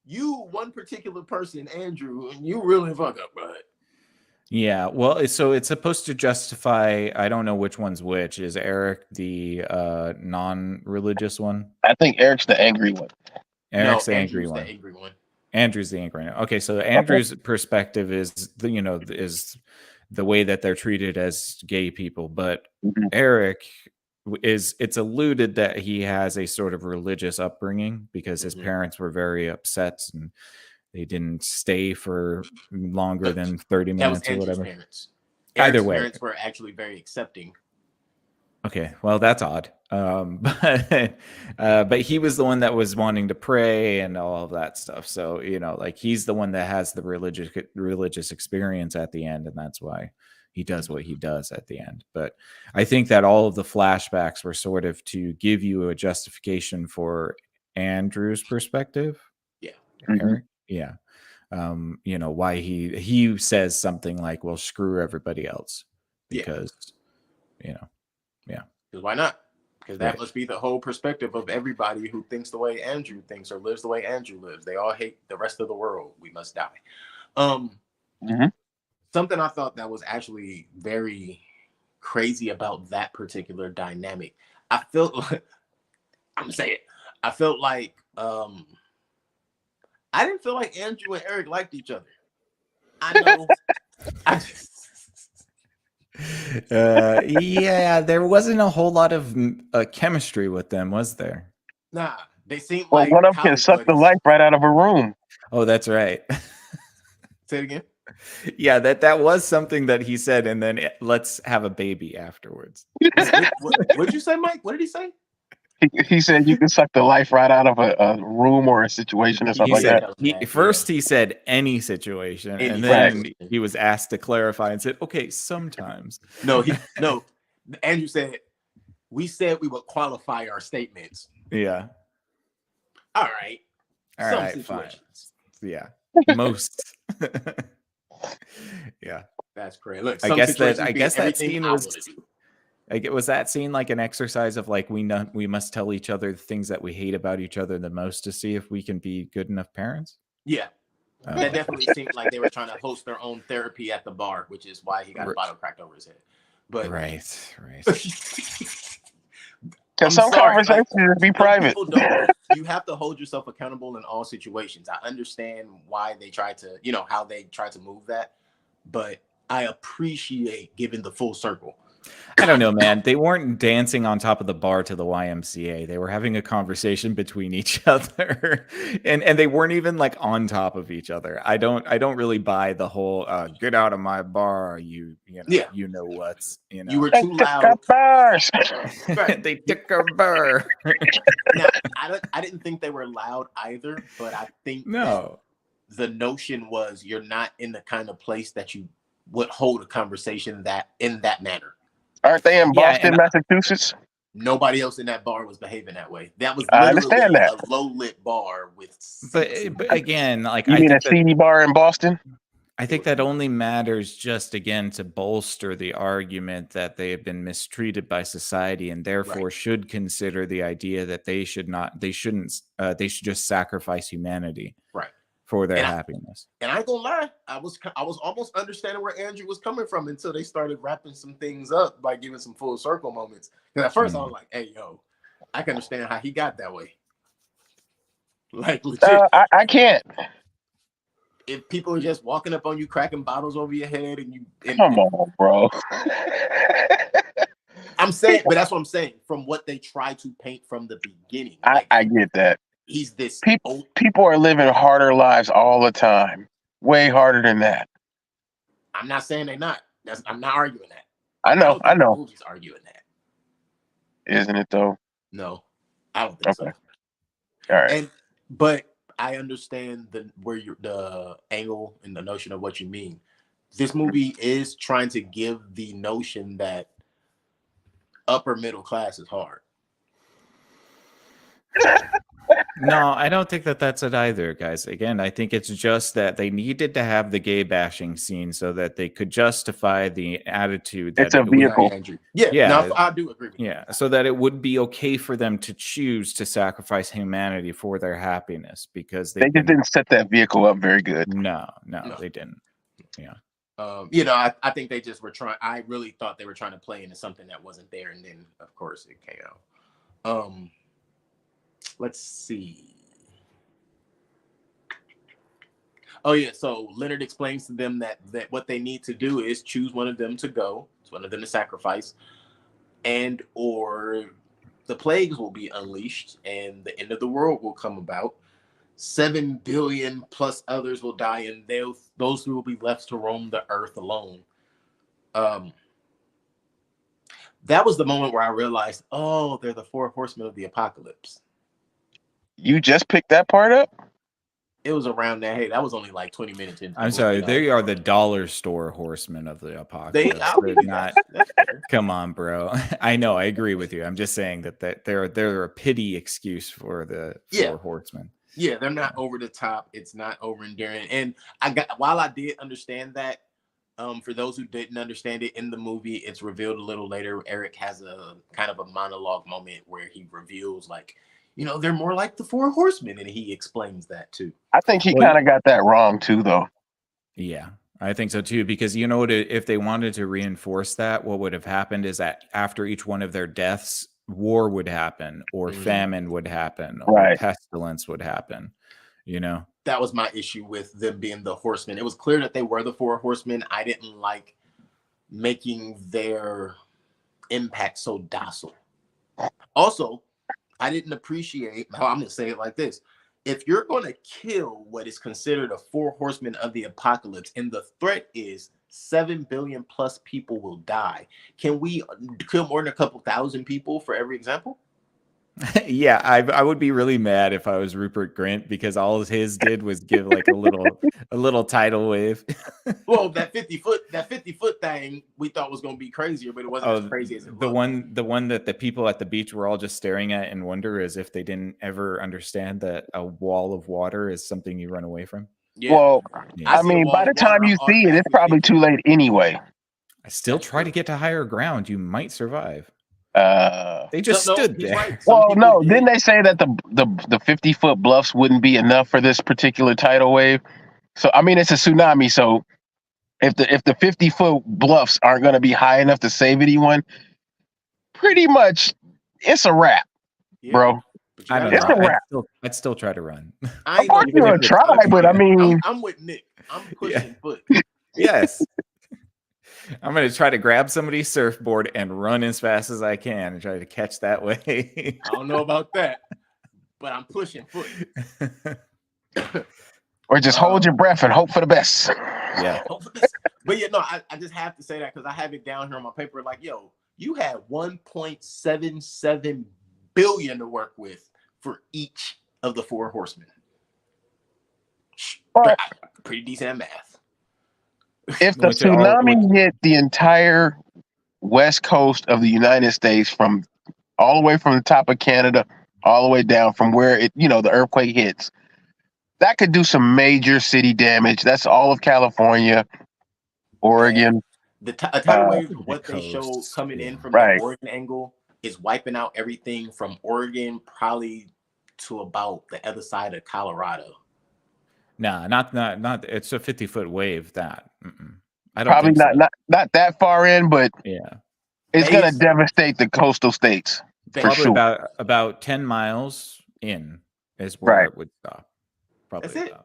you, one particular person, Andrew, and you really fuck up, bud. Yeah, well, so it's supposed to justify, I don't know which one's which. Is Eric the non-religious one? I think Eric's the angry one. Eric's the angry one. Andrew's the angry one. Okay, so Andrew's perspective is is the way that they're treated as gay people, but Eric it's alluded that he has a sort of religious upbringing because his Mhm. parents were very upset and they didn't stay for longer than 30 That was minutes or Andrew's whatever. parents. Either Eric's way. parents were actually very accepting. Okay, well that's odd. But he was the one that was wanting to pray and all of that stuff. So like he's the one that has the religious experience at the end, and that's why he does what he does at the end. But I think that all of the flashbacks were sort of to give you a justification for Andrew's perspective. Yeah. Eric. Yeah. Why he says something like, "Well, screw everybody else," because yeah. Because why not? Because that Right. must be the whole perspective of everybody who thinks the way Andrew thinks or lives the way Andrew lives. They all hate the rest of the world. We must die. Something I thought that was actually very crazy about that particular dynamic. I felt like, I'm gonna say it. I felt like I didn't feel like Andrew and Eric liked each other. I know. Yeah, there wasn't a whole lot of chemistry with them, was there? Nah, they seem Well, like one of them can college suck the buddies. life right out of a room. Oh, that's right. Say it again. Yeah, that was something that he said, and then let's have a baby afterwards. What did you say, Mike? What did he say? He said you can suck the life right out of a room or a situation or something He like said that. first he said any situation, Any and then situation. he was asked to clarify and said, "Okay, sometimes." No. Andrew said we said we would qualify our statements. Yeah. All right. All Some right. situations. Fine. Yeah. Most. Yeah. That's great. Look, I guess that scene was. Was that scene like an exercise of like we must tell each other the things that we hate about each other the most to see if we can be good enough parents? Yeah. Okay. That definitely seemed like they were trying to host their own therapy at the bar, which is why he got a bottle cracked over his head. But right. Because some conversations be private. You have to hold yourself accountable in all situations. I understand why they try to, how they try to move that, but I appreciate giving the full circle. I don't know, man. They weren't dancing on top of the bar to the YMCA. They were having a conversation between each other, and they weren't even like on top of each other. I don't really buy the whole "get out of my bar." You know what's. You were too loud. Right. They took a bar. Now, I didn't think they were loud either, but I think the notion was you're not in the kind of place that you would hold a conversation that in that manner. Aren't they in Boston, Massachusetts? Nobody else in that bar was behaving that way. That was literally a low lit bar with. But again, like you mean a seedy bar in Boston? I think that only matters just again to bolster the argument that they have been mistreated by society and therefore should consider the idea that they should just sacrifice humanity for their happiness. And I ain't gonna lie, I was almost understanding where Andrew was coming from until they started wrapping some things up by giving some full circle moments. Because at first I was like, "Hey, yo, I can understand how he got that way." Like legit, I can't. If people are just walking up on you, cracking bottles over your head, come on, bro. I'm saying, but that's what I'm saying. From what they try to paint from the beginning, I get that. He's this. People are living harder lives all the time, way harder than that. I'm not saying they're not. I'm not arguing that. I know. The movie's arguing that. Isn't it though? No, I don't think so. All right. But I understand the angle and the notion of what you mean. This movie is trying to give the notion that upper middle class is hard. No, I don't think that that's it either, guys. Again, I think it's just that they needed to have the gay bashing scene so that they could justify the attitude that it's a vehicle. I do agree with you. Yeah, so that it would be okay for them to choose to sacrifice humanity for their happiness because they just didn't set that vehicle up very good. No, they didn't. Yeah. I think they just were trying. I really thought they were trying to play into something that wasn't there, and then of course it came out. Let's see. Oh yeah, so Leonard explains to them that what they need to do is choose one of them to go. It's one of them to sacrifice. and or the plagues will be unleashed and the end of the world will come about. 7 billion plus others will die, and those who will be left to roam the earth alone. That was the moment where I realized, oh, they're the four horsemen of the apocalypse. You just picked that part up? It was around that. Hey, that was only like 20 minutes into. I'm sorry, they are the dollar store horsemen of the apocalypse. They're not. Come on, bro. I know, I agree with you. I'm just saying that they're a pity excuse for the four horsemen. Yeah, they're not over the top. It's not over endearing. And while I did understand that, for those who didn't understand it in the movie, it's revealed a little later. Eric has a kind of a monologue moment where he reveals, like, they're more like the four horsemen, and he explains that too. I think he kind of got that wrong too, though. Yeah, I think so too, because if they wanted to reinforce that, what would have happened is that after each one of their deaths, war would happen, or famine would happen, or pestilence would happen. That was my issue with them being the horsemen. It was clear that they were the four horsemen. I didn't like making their impact so docile. Also, I didn't appreciate how, I'm going to say it like this. If you're going to kill what is considered a four horsemen of the apocalypse, and the threat is 7 billion plus people will die, can we kill more than a couple thousand people for every example? Yeah, I would be really mad if I was Rupert Grint, because all his did was give like a little tidal wave. Well, that 50 foot thing we thought was going to be crazier, but it wasn't as crazy as it looked. The one that the people at the beach were all just staring at in wonder, as if they didn't ever understand that a wall of water is something you run away from. Yeah. Well, I mean, by the time you see it, it's probably too late anyway. I still try to get to higher ground. You might survive. They just stood there. Right. Well, no, didn't they say that the 50-foot bluffs wouldn't be enough for this particular tidal wave? So I mean, it's a tsunami. So if the 50-foot bluffs aren't going to be high enough to save anyone, pretty much it's a wrap, bro. I don't it's know. A wrap. I'd still try to run. Of course you're gonna try, but I mean, I'm with Nick. I'm pushing foot. Yes. I'm going to try to grab somebody's surfboard and run as fast as I can and try to catch that way. I don't know about that, but I'm pushing foot. Or just hold your breath and hope for the best. Yeah. But yeah, no, I just have to say that because I have it down here on my paper. Like, yo, you had 1.77 billion to work with for each of the four horsemen. Pretty decent at math. If the tsunami hit the entire west coast of the United States, from all the way from the top of Canada, all the way down from where the earthquake hits, that could do some major city damage. That's all of California, Oregon. The tidal wave, what they showed coming in from the Oregon angle, is wiping out everything from Oregon probably to about the other side of Colorado. No, not. It's a 50-foot wave. That I don't probably think not that far in, but yeah, it's gonna devastate the coastal states. Probably about 10 miles in is where it would stop. Probably. That's it.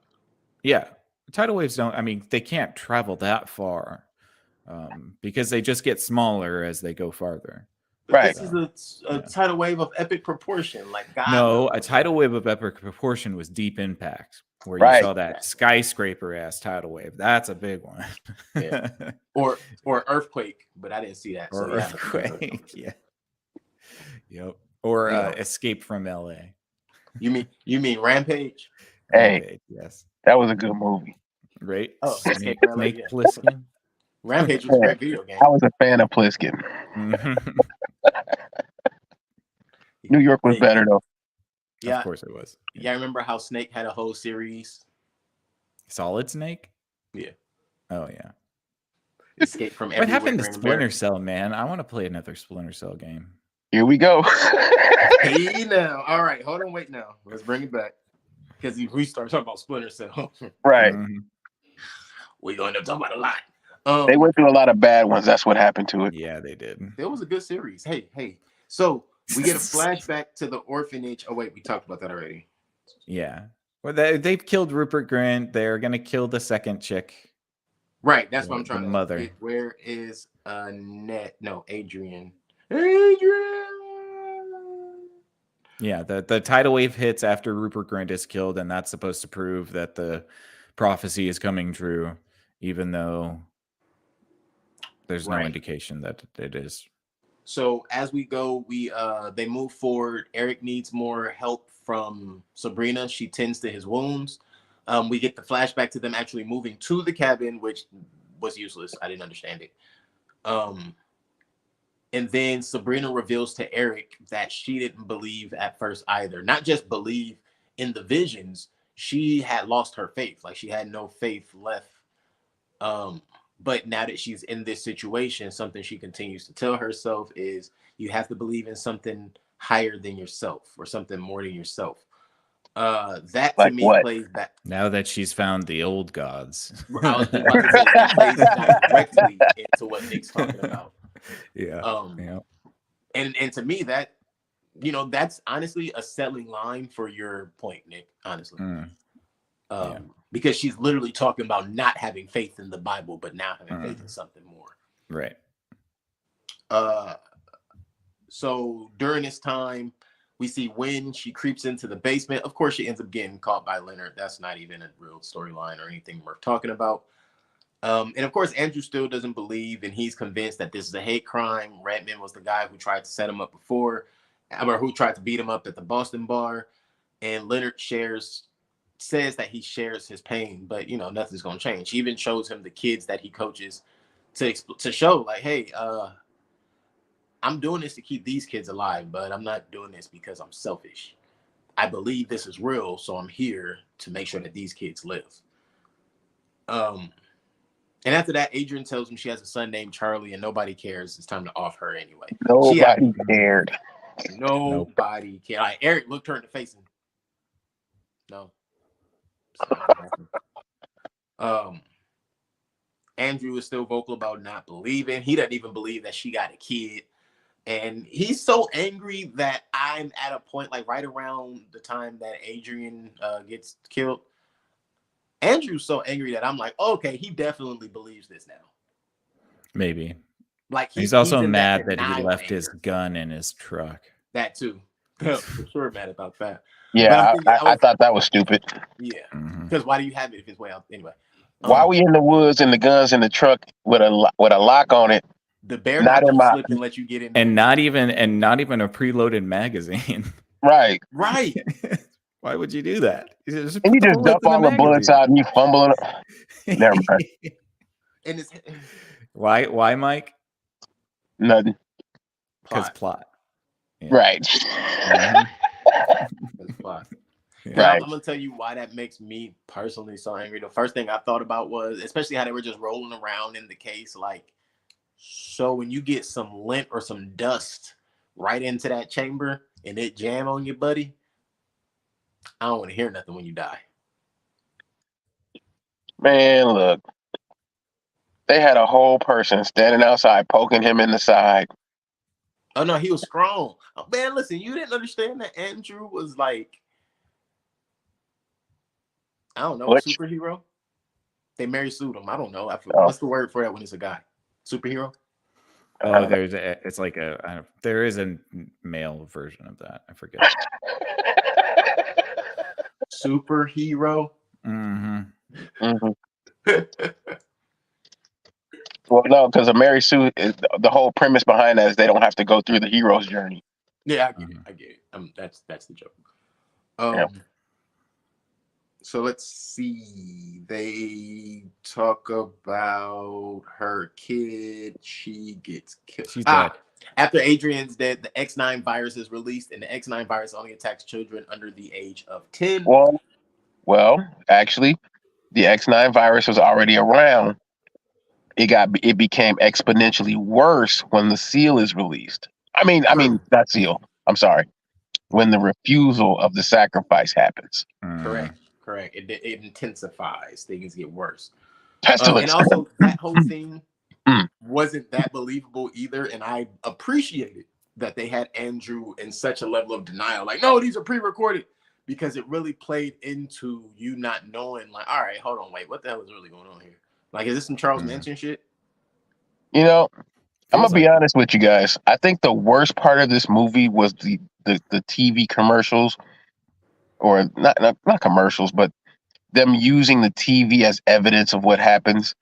Yeah, tidal waves don't. I mean, they can't travel that far because they just get smaller as they go farther. But this is a tidal wave of epic proportion, like God. No, a tidal wave of epic proportion was Deep Impact, where you saw that skyscraper ass tidal wave. That's a big one. Yeah. Or earthquake, but I didn't see that. Or earthquake, yeah. Yep. Or Escape from LA. You mean Rampage? Hey, Rampage, yes, that was a good movie. Right? Oh, Snake Plissken. Rampage was a great video game. I was a fan of Plissken. New York was better though. Yeah, of course it was. Yeah, I remember how Snake had a whole series. Solid Snake? Yeah. Oh yeah. Escape from what happened to Splinter Cell, man? I want to play another Splinter Cell game. Here we go. Hey now. All right, hold on, wait now. Let's bring it back. Because if we start talking about Splinter Cell, right. We're going to end up talking about a lot. They went through a lot of bad ones. That's what happened to it. Yeah, they did. It was a good series. Hey. So we get a flashback to the orphanage. Oh, wait, we talked about that already. Yeah. Well, they've killed Rupert Grint. They're going to kill the second chick. Right. That's what I'm trying to to mother. Where is Annette? No, Adrian. Adrian. Yeah, the tidal wave hits after Rupert Grint is killed, and that's supposed to prove that the prophecy is coming true, even though there's no Right. indication that it is. So as we go, they move forward. Eric needs more help from Sabrina. She tends to his wounds. We get the flashback to them actually moving to the cabin, which was useless. I didn't understand it. And then Sabrina reveals to Eric that she didn't believe at first either. Not just believe in the visions, she had lost her faith. Like she had no faith left. But now that she's in this situation, something she continues to tell herself is you have to believe in something higher than yourself or something more than yourself. That to Like me what? plays back. Now that she's found the old gods. I was just about to say that plays directly into what Nick's talking about. Yeah. Yeah. And to me, that that's honestly a selling line for your point, Nick. Honestly, Yeah. because she's literally talking about not having faith in the Bible, but now having faith in something more. Right. So during this time, we see when she creeps into the basement. Of course, she ends up getting caught by Leonard. That's not even a real storyline or anything worth talking about. And of course, Andrew still doesn't believe, and he's convinced that this is a hate crime. Redmond was the guy who tried to set him up before, or who tried to beat him up at the Boston bar. And Leonard says that he shares his pain, but nothing's gonna change. He even shows him the kids that he coaches to show, like, hey, I'm doing this to keep these kids alive, but I'm not doing this because I'm selfish. I believe this is real, so I'm here to make sure that these kids live. And after that, Adrian tells him she has a son named Charlie, and nobody cares. It's time to off her anyway. Nobody cared. Nobody cared. Like, Eric looked her in the face and no. Andrew is still vocal about not believing. He doesn't even believe that she got a kid. And he's so angry that I'm at a point, like right around the time that Adrian gets killed. Andrew's so angry that I'm like, okay, he definitely believes this now. Maybe. Like he's also mad that he left his gun in his truck. That too. For sure mad about that. Yeah, I thought that was stupid. Yeah. Because why do you have it if it's way out? Anyway. Why are we in the woods and the gun's in the truck with a lock on it? The bear not slip and let you get in. And not even a preloaded magazine. Right. Right. Why would you do that? And you just dump all the bullets out and you fumble it. Never mind. And it's why, Mike? Nothing. Because plot. Yeah. Right. Plot. Yeah. Right. I'm gonna tell you why that makes me personally so angry. The first thing I thought about was, especially how they were just rolling around in the case, like, so when you get some lint or some dust right into that chamber and it jam on you, buddy, I don't want to hear nothing when you die. Man, look. They had a whole person standing outside poking him in the side. Oh, no, he was strong. Oh, man, listen, you didn't understand that Andrew was like, I don't know, superhero? They Mary sued him. I don't know. What's the word for that when it's a guy? Superhero? Oh, there is a male version of that. I forget. Superhero? Well, no, because a Mary Sue, the whole premise behind that is they don't have to go through the hero's journey. Yeah, I get it. That's the joke. So let's see. They talk about her kid. She gets killed. She's dead. After Adrian's dead, the X9 virus is released, and the X9 virus only attacks children under the age of 10. Well, actually, the X9 virus was already around. It became exponentially worse when the seal is released. I mean, not seal. I'm sorry. When the refusal of the sacrifice happens. Correct. It intensifies. Things get worse. Pestilence. And also, that whole thing wasn't that believable either. And I appreciated that they had Andrew in such a level of denial. Like, no, these are pre-recorded. Because it really played into you not knowing, like, all right, hold on, wait, what the hell is really going on here? Like, is this some Charles Manson shit? You know, I'm gonna Feels be like honest with you guys. I think the worst part of this movie was the TV commercials, or not commercials, but them using the TV as evidence of what happens.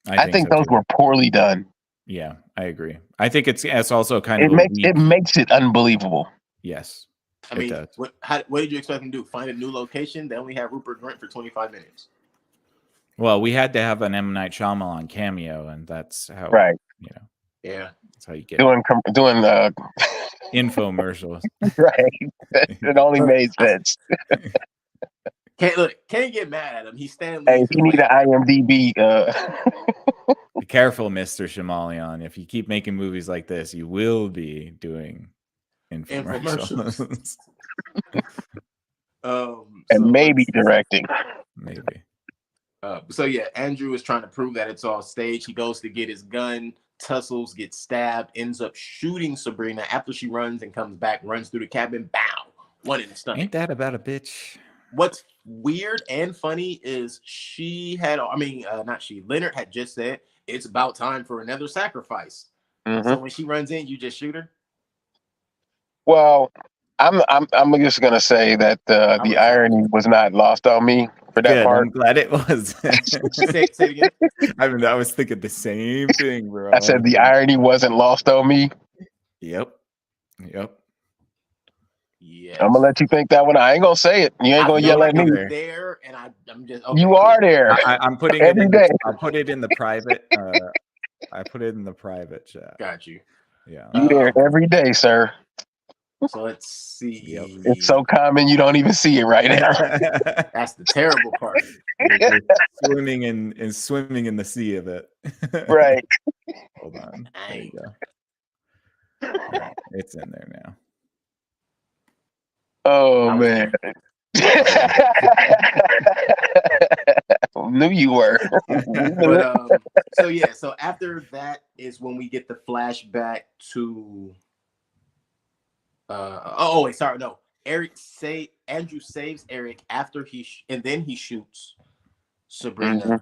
I I think think so those too. were poorly done. Yeah, I agree. I think it's also kind It of a makes weak. it unbelievable. Yes, I it mean, does. what did you expect them to do? Find a new location? They only have Rupert Grint for 25 minutes. Well, we had to have an M. Night Shyamalan cameo, and that's how Right. Yeah. that's how you get Doing infomercials. right. It only made sense. Can't get mad at him. He's Stan Hey, Lee. if you need an IMDb, Be careful, Mr. Shyamalan. If you keep making movies like this, you will be doing infomercials. and maybe directing. Maybe. So yeah, Andrew is trying to prove that it's all staged. He goes to get his gun, tussles, gets stabbed, ends up shooting Sabrina after she runs and comes back, runs through the cabin, bow, one in the stomach. Ain't that about a bitch? What's weird and funny is Leonard had just said it's about time for another sacrifice. Mm-hmm. So when she runs in, you just shoot her. Well, I'm just gonna say that the irony was not lost on me for that part. I'm glad it was. Say it again. I was thinking the same thing, bro. I said the irony wasn't lost on me. Yep. Yeah. I'm gonna let you think that one. I ain't gonna say it. You ain't gonna yell at me. There, and I'm just. Okay, you are there. I'm putting every it in day. I'll put it in the private. I put it in the private chat. Got you. Yeah. You there every day, sir. So let's see. Yep. It's so common you don't even see it right now. That's the terrible part. You're swimming in the sea of it. Right. Hold on. There you go. Right, it's in there now. Oh man. Knew you were. But, so after that is when we get the flashback to Andrew saves Eric after and then he shoots Sabrina. Mm-hmm.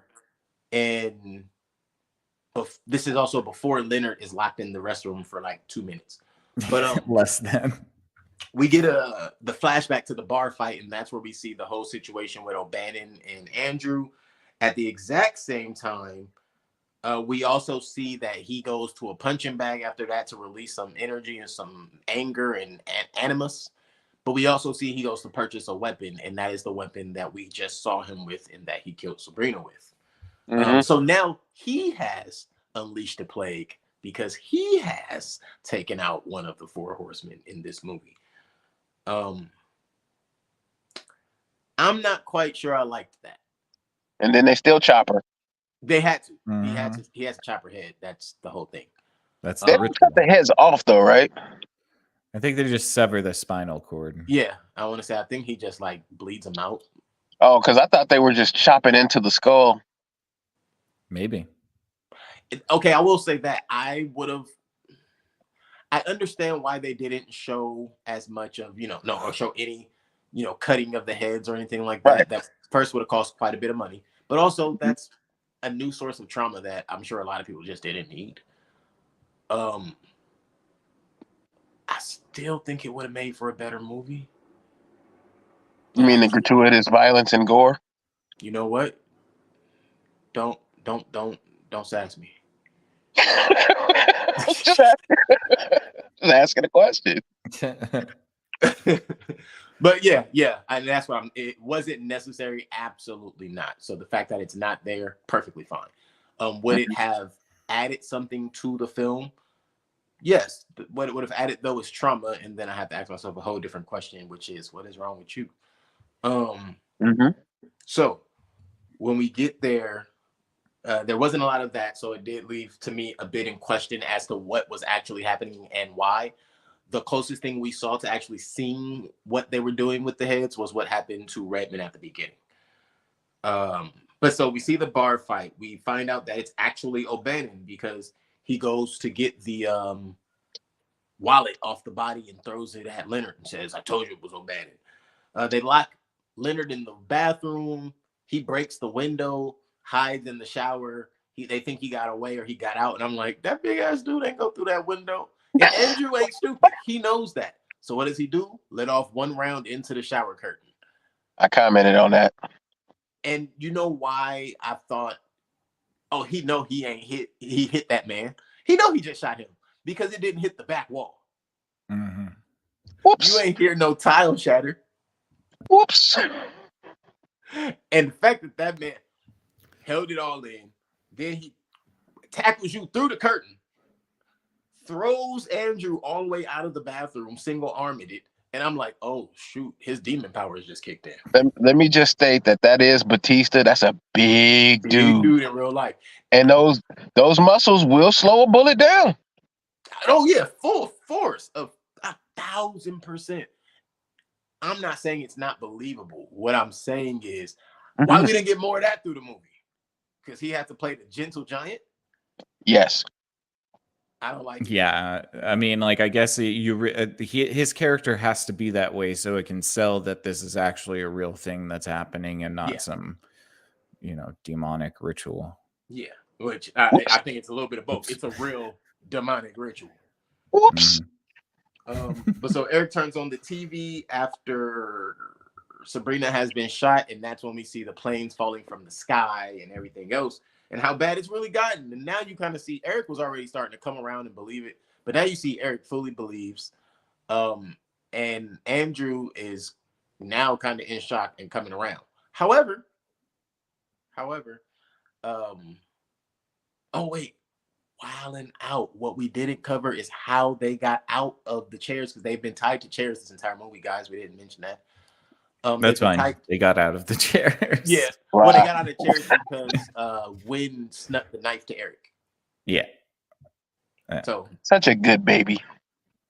And this is also before Leonard is locked in the restroom for like 2 minutes. But less than. We get the flashback to the bar fight, and that's where we see the whole situation with O'Bannon and Andrew. At the exact same time, we also see that he goes to a punching bag after that to release some energy and some anger and animus. But we also see he goes to purchase a weapon, and that is the weapon that we just saw him with and that he killed Sabrina with. Mm-hmm. So now he has unleashed the plague because he has taken out one of the 4 horsemen in this movie. I'm not quite sure I liked that. And then they still chop her. They had to. Mm-hmm. He has to chop her head. That's the whole thing. That's they don't cut the heads off though, right? I think they just sever the spinal cord. Yeah, I want to say I think he just like bleeds them out. Oh, because I thought they were just chopping into the skull. Maybe. Okay, I will say that I understand why they didn't show as much of, or show any, cutting of the heads or anything like that. Right. That first would have cost quite a bit of money. But also that's a new source of trauma that I'm sure a lot of people just didn't need. I still think it would have made for a better movie. You mean the gratuitous violence and gore? You know what? Don't sass me. Just asking a question. But yeah, and that's why it wasn't necessary. Absolutely not. So the fact that it's not there, perfectly fine. Would it have added something to the film? Yes. What it would have added though is trauma, and then I have to ask myself a whole different question, which is, what is wrong with you? So when we get there, there wasn't a lot of that, so it did leave to me a bit in question as to what was actually happening and why. The closest thing we saw to actually seeing what they were doing with the heads was what happened to Redmond at the beginning. But so we see the bar fight. We find out that it's actually O'Bannon because he goes to get the wallet off the body and throws it at Leonard and says, "I told you it was O'Bannon." They lock Leonard in the bathroom. He breaks the window, hides in the shower. they think he got away or he got out, and I'm like, that big ass dude ain't go through that window. And Andrew ain't stupid. He knows that. So what does he do? Let off one round into the shower curtain. I commented on that. And you know why I thought, oh, he hit that man. He know he just shot him because it didn't hit the back wall. Mm-hmm. Whoops. You ain't hear no tile shatter. Whoops. And the fact that man held it all in, then he tackles you through the curtain, throws Andrew all the way out of the bathroom, single-armed it. And I'm like, oh, shoot, his demon powers just kicked in. Let me just state that is Batista. That's a big dude. Big dude in real life. And those muscles will slow a bullet down. Oh, yeah, full force of 1,000%. I'm not saying it's not believable. What I'm saying is, why we didn't get more of that through the movie? Because he had to play the gentle giant? Yes. I don't like it. Yeah, I mean, like, I guess his character has to be that way so it can sell that this is actually a real thing that's happening and not some, demonic ritual. Yeah, which I think it's a little bit of both. It's a real demonic ritual. Whoops. But so Eric turns on the TV after Sabrina has been shot, and that's when we see the planes falling from the sky and everything else, and how bad it's really gotten. And now you kind of see Eric was already starting to come around and believe it, but now you see Eric fully believes. And Andrew is now kind of in shock and coming around. However, oh wait, wilding out. What we didn't cover is how they got out of the chairs, because they've been tied to chairs this entire movie, guys. We didn't mention that. That's fine. They got out of the chairs. Yeah. Wow. Well, they got out of the chairs because Wynn snuck the knife to Eric. Yeah. So such a good baby.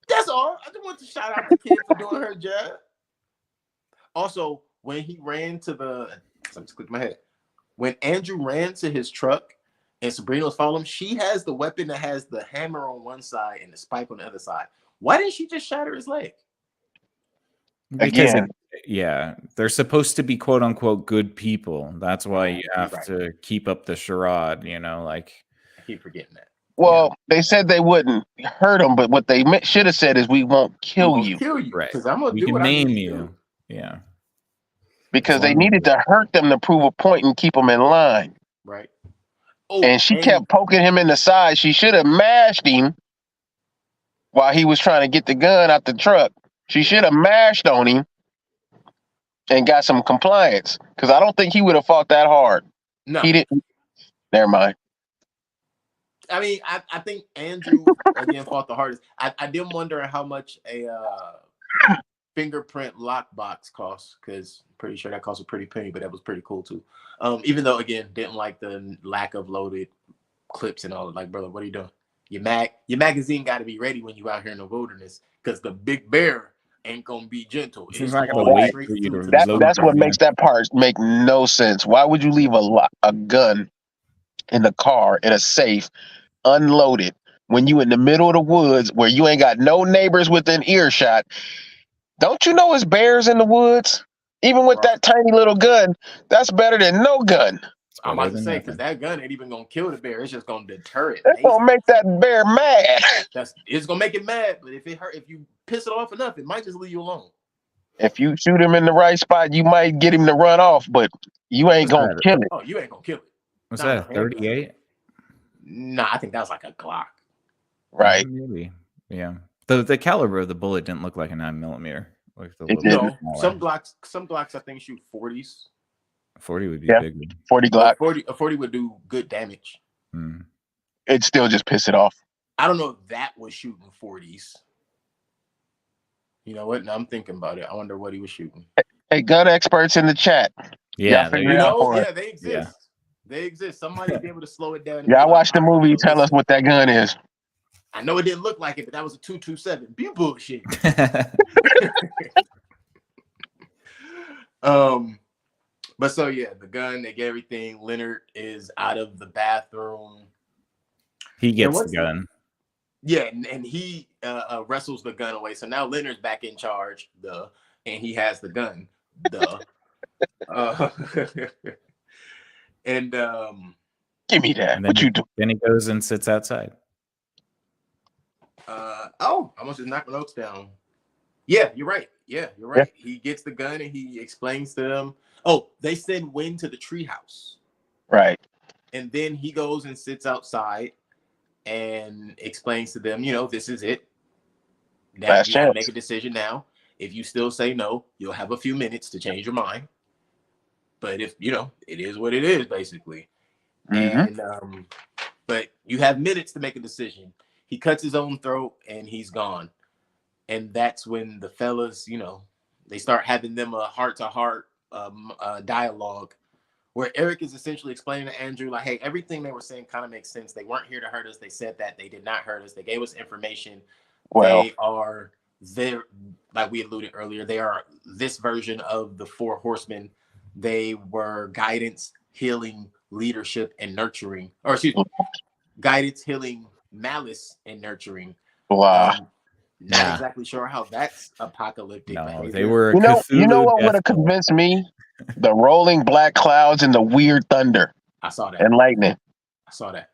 That's all. I just want to shout out the kid for doing her job. Also, when he ran to I'm just clicking my head. When Andrew ran to his truck and Sabrina was following him, she has the weapon that has the hammer on one side and the spike on the other side. Why didn't she just shatter his leg? Because they're supposed to be quote unquote good people. That's why you have to keep up the charade, like I keep forgetting that. Well, they said they wouldn't hurt him, but what they should have said is we won't kill you. Right. Because I'm gonna we do can what maim I need you. to do. Yeah. Because they needed to hurt them to prove a point and keep them in line. Right. Oh, and she kept poking him in the side. She should have mashed him while he was trying to get the gun out the truck. She should have mashed on him and got some compliance. Because I don't think he would have fought that hard. No. He didn't. Never mind. I mean, I think Andrew, again, fought the hardest. I did wonder how much a fingerprint lockbox costs, because I'm pretty sure that cost a pretty penny, but that was pretty cool too. Even though, again, didn't like the lack of loaded clips and all. Like, brother, what are you doing? Your magazine got to be ready when you out here in the wilderness, because the big bear ain't gonna be gentle. It's not gonna wait for you to load. That's what makes that part make no sense. Why would you leave a gun in the car in a safe unloaded when you in the middle of the woods where you ain't got no neighbors within earshot? Don't you know it's bears in the woods? Even with that tiny little gun, that's better than no gun. I'm about to say, because that gun ain't even gonna kill the bear. It's just gonna deter it. It's gonna make that bear mad. It's gonna make it mad. But if you piss it off enough, it might just leave you alone. If you shoot him in the right spot, you might get him to run off, but you ain't gonna kill it. Oh, you ain't gonna kill it. What's that? 38? Nah, I think that was like a Glock. Right. Maybe. Yeah. The caliber of the bullet didn't look like a 9mm. Like some Glocks I think shoot 40s. 40 would be big. 40 Glock. 40 would do good damage. It'd still just piss it off. I don't know if that was shooting 40s. You know what? Now I'm thinking about it. I wonder what he was shooting. Hey, gun experts in the chat. Yeah, they exist. Yeah. They exist. Somebody be able to slow it down. Yeah, I watched the movie. Tell us what that gun is. I know it didn't look like it, but that was a 227. Be bullshit. But so yeah, the gun, they get everything. Leonard is out of the bathroom. He gets the gun. Yeah, and he wrestles the gun away. So now Leonard's back in charge, and he has the gun. And Give me that. And What you do? Then he goes and sits outside. I almost just knocked my notes down. Yeah, you're right. Yeah, you're right. Yeah. He gets the gun and he explains to them. Oh, they send Wynn to the treehouse. Right. And then he goes and sits outside and explains to them, this is it. Now you have to make a decision now. If you still say no, you'll have a few minutes to change your mind. But if, it is what it is, basically. Mm-hmm. And but you have minutes to make a decision. He cuts his own throat and he's gone. And that's when the fellas, they start having them a heart-to-heart dialogue where Eric is essentially explaining to Andrew, like, hey, everything they were saying kind of makes sense. They weren't here to hurt us. They said that. They did not hurt us. They gave us information. Well, they are there, like we alluded earlier, they are this version of the Four Horsemen. They were guidance, healing, leadership, and nurturing. Or excuse me, guidance, healing, malice, and nurturing. Wow. Not exactly sure how that's apocalyptic. No, they were. You know what would have convinced me? The rolling black clouds and the weird thunder. I saw that. And lightning. I saw that.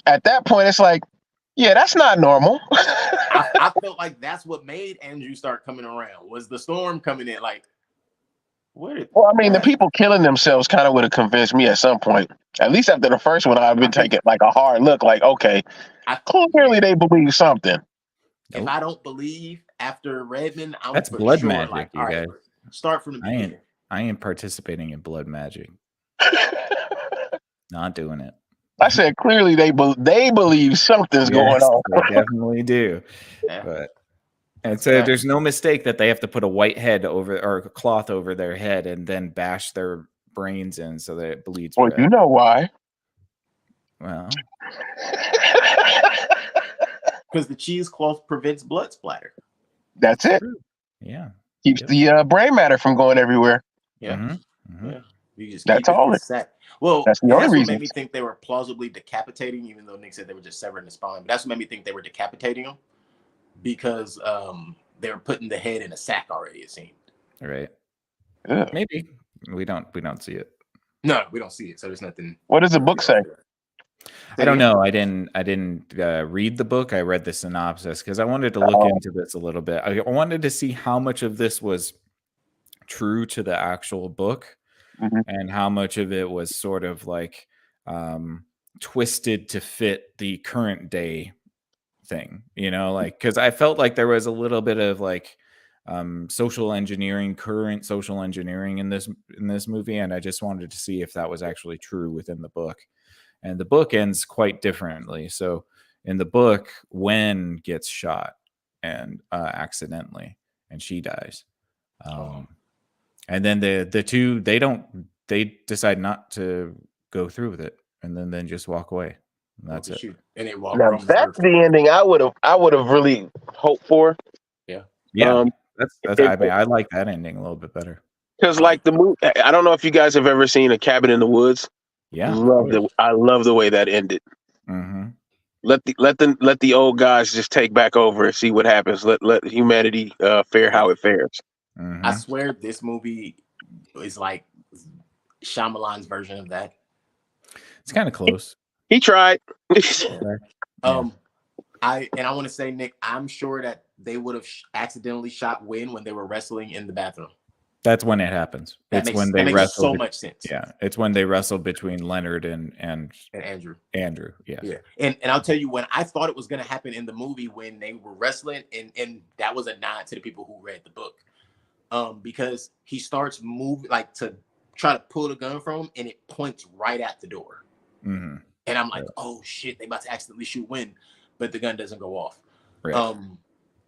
At that point, it's like, yeah, that's not normal. I felt like that's what made Andrew start coming around. Was the storm coming in? Like, well, I mean, the people killing themselves kind of would have convinced me at some point. At least after the first one, I've been taking like a hard look. Like, okay, clearly they believe something. If I don't believe after Redmond, that's blood magic, like, you guys. Start from the beginning. I ain't participating in blood magic. Not doing it. I said clearly they believe something's going on. They definitely do. Yeah. And so there's no mistake that they have to put a white head over or a cloth over their head and then bash their brains in so that it bleeds. Well, you know why? Well, because the cheesecloth prevents blood splatter. That's it. Yeah. Keeps the brain matter from going everywhere. Yeah. Mm-hmm. Mm-hmm. Yeah. You just that's all it. Well, that's the only reason. What made me think they were plausibly decapitating, even though Nick said they were just severing the spine. But that's what made me think they were decapitating them because they were putting the head in a sack already. It seemed. Right. Yeah. Maybe we don't see it. No, we don't see it. So there's nothing. What does the book say? I don't know. I didn't read the book. I read the synopsis because I wanted to look into this a little bit. I wanted to see how much of this was true to the actual book, mm-hmm. and how much of it was sort of like twisted to fit the current day thing. Like because I felt like there was a little bit of like current social engineering in this movie, and I just wanted to see if that was actually true within the book. And the book ends quite differently. So in the book, Wen gets shot and accidentally, and she dies. And then the two, they decide not to go through with it, and then just walk away. And that's it. And they walk. Now that's the ending I would have really hoped for. Yeah. Yeah. I like that ending a little bit better. Because like the movie, I don't know if you guys have ever seen A Cabin in the Woods. Yeah, I love the way that ended. Mm-hmm. Let the old guys just take back over and see what happens. Let humanity fare how it fares. Mm-hmm. I swear this movie is like Shyamalan's version of that. It's kind of close. He tried. I want to say, Nick, I'm sure that they would have accidentally shot Wynn when they were wrestling in the bathroom. That makes so much sense. Yeah, it's when they wrestled between Leonard and Andrew. Andrew, yeah. And I'll tell you, when I thought it was going to happen in the movie when they were wrestling, and that was a nod to the people who read the book, because he starts moving like to try to pull the gun from him, and it points right at the door. Mm-hmm. And I'm like, oh shit, they about to accidentally shoot Wynn, but the gun doesn't go off. Right.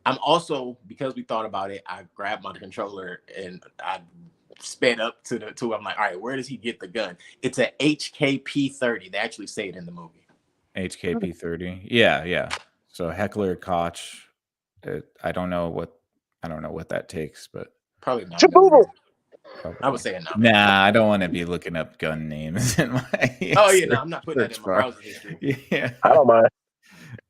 I'm also, because we thought about it, I grabbed my controller and I sped up to I'm like, all right, where does he get the gun? It's a HKP-30. They actually say it in the movie. HKP-30. Yeah. So Heckler Koch. I don't know what that takes, but probably not. I would say it now. Nah, I don't want to be looking up gun names in my. Oh yeah, no, I'm not putting that in my browser history. Yeah, I don't mind.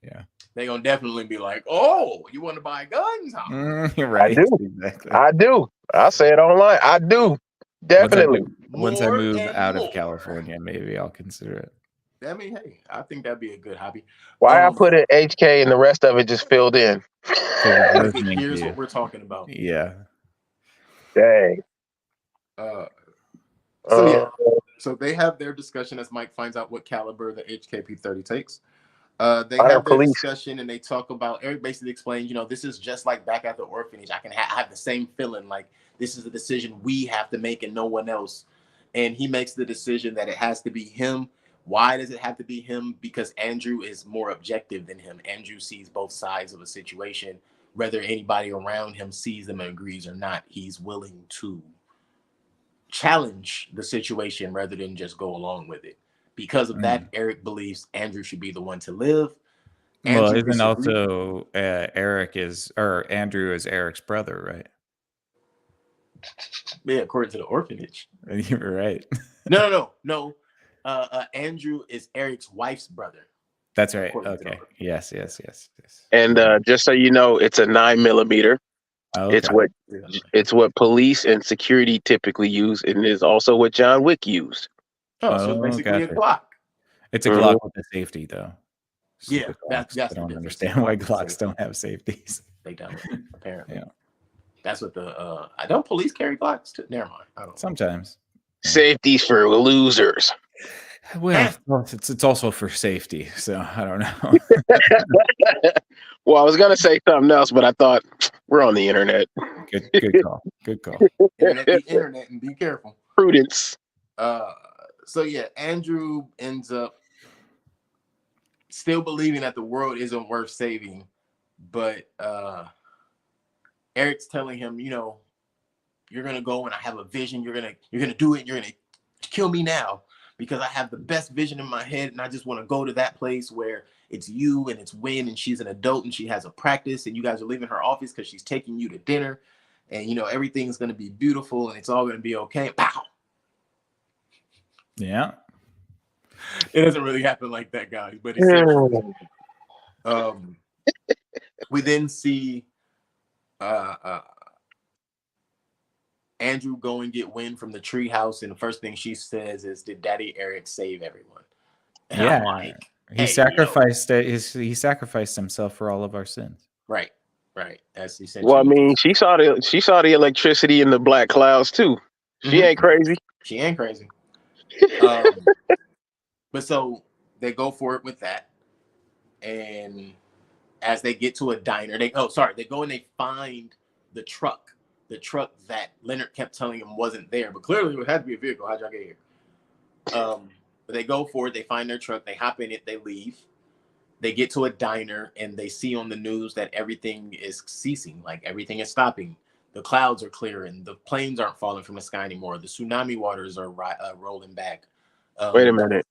Yeah. They're gonna definitely be like, "Oh, you want to buy guns?" Huh? You're right. I do. Exactly. I do. I'll say it online. I do. Definitely. Once I move out of California, maybe I'll consider it. I mean, hey, I think that'd be a good hobby. Why I Um, put it HK and the rest of it just filled in? Listening to here's you. what we're talking about. Yeah. Dang. Uh, so yeah, Uh, so they have their discussion as Mike finds out what caliber the HKP-30 takes. They Fire have their police. discussion and they talk about, Eric basically explains, this is just like back at the orphanage. I can have the same feeling, like this is a decision we have to make and no one else. And he makes the decision that it has to be him. Why does it have to be him? Because Andrew is more objective than him. Andrew sees both sides of a situation. Whether anybody around him sees them and agrees or not, he's willing to challenge the situation rather than just go along with it. Because of that, Eric believes Andrew should be the one to live. Well, Andrew isn't disagrees. also Andrew is Eric's brother, right? Yeah, according to the orphanage. You were right. No. Andrew is Eric's wife's brother. That's right. Okay. Yes. And just so you know, it's a 9mm. Oh, okay. It's what police and security typically use, and it is also what John Wick used. So basically a Glock. It's a Glock with a safety, though. Yeah, that's I don't understand why Glocks don't have safeties. They don't, apparently. Yeah. That's what I don't police carry Glocks too. Never mind. I don't. Sometimes. Safeties for losers. Well, it's also for safety, so I don't know. Well, I was gonna say something else, but I thought we're on the internet. Good call. Good call. Internet and be careful. Prudence. So yeah, Andrew ends up still believing that the world isn't worth saving, but Eric's telling him, you're gonna go and I have a vision. You're gonna do it. You're gonna kill me now because I have the best vision in my head, and I just want to go to that place where it's you and it's Wynn, and she's an adult and she has a practice, and you guys are leaving her office because she's taking you to dinner, and everything's gonna be beautiful and it's all gonna be okay. Pow. Yeah. It doesn't really happen like that, guys, but we then see Andrew go and get Wynn from the treehouse, and the first thing she says is, "Did Daddy Eric save everyone?" And yeah, I'm like, he sacrificed he sacrificed himself for all of our sins. Right. That's essentially. Well, I mean, she saw the electricity in the black clouds too. She ain't crazy. She ain't crazy. But so they go for it with that, and as they get to a diner, they go and they find the truck that Leonard kept telling him wasn't there, but clearly it had to be a vehicle. How'd y'all get here? But they go for it. They find their truck. They hop in it. They leave. They get to a diner and they see on the news that everything is ceasing, like everything is stopping. The clouds are clearing. The planes aren't falling from the sky anymore. The tsunami waters are rolling back. Wait a minute.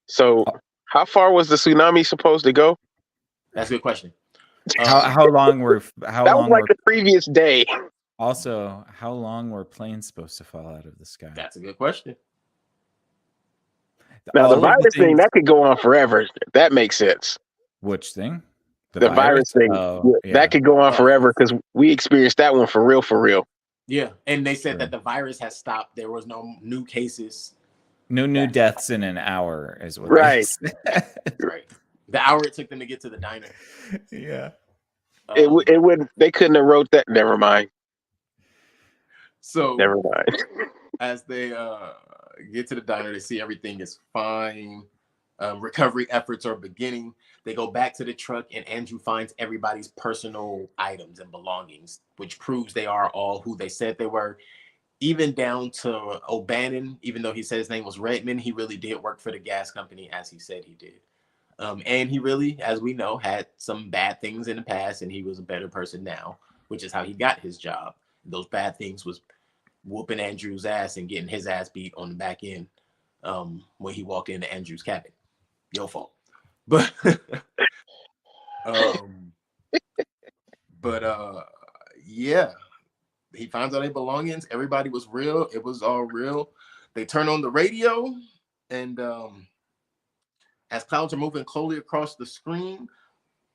So, how far was the tsunami supposed to go? That's a good question. How long were the previous day? Also, how long were planes supposed to fall out of the sky? That's a good question. Now, the virus thing, that could go on forever. That makes sense. Which thing? The virus thing. That could go on forever because we experienced that one for real. Yeah. And they said that the virus has stopped. There was no new cases. No new deaths in an hour is what right. Right. The hour it took them to get to the diner. Yeah. It would. They couldn't have wrote that. Never mind. So never mind. As they get to the diner, they see everything is fine. Recovery efforts are beginning. They go back to the truck, and Andrew finds everybody's personal items and belongings, which proves they are all who they said they were. Even down to O'Bannon, even though he said his name was Redmond, he really did work for the gas company as he said he did. And he really, as we know, had some bad things in the past, and he was a better person now, which is how he got his job. Those bad things was whooping Andrew's ass and getting his ass beat on the back end when he walked into Andrew's cabin. Your fault. But yeah, he finds out their belongings. Everybody was real. It was all real. They turn on the radio, and as clouds are moving slowly across the screen,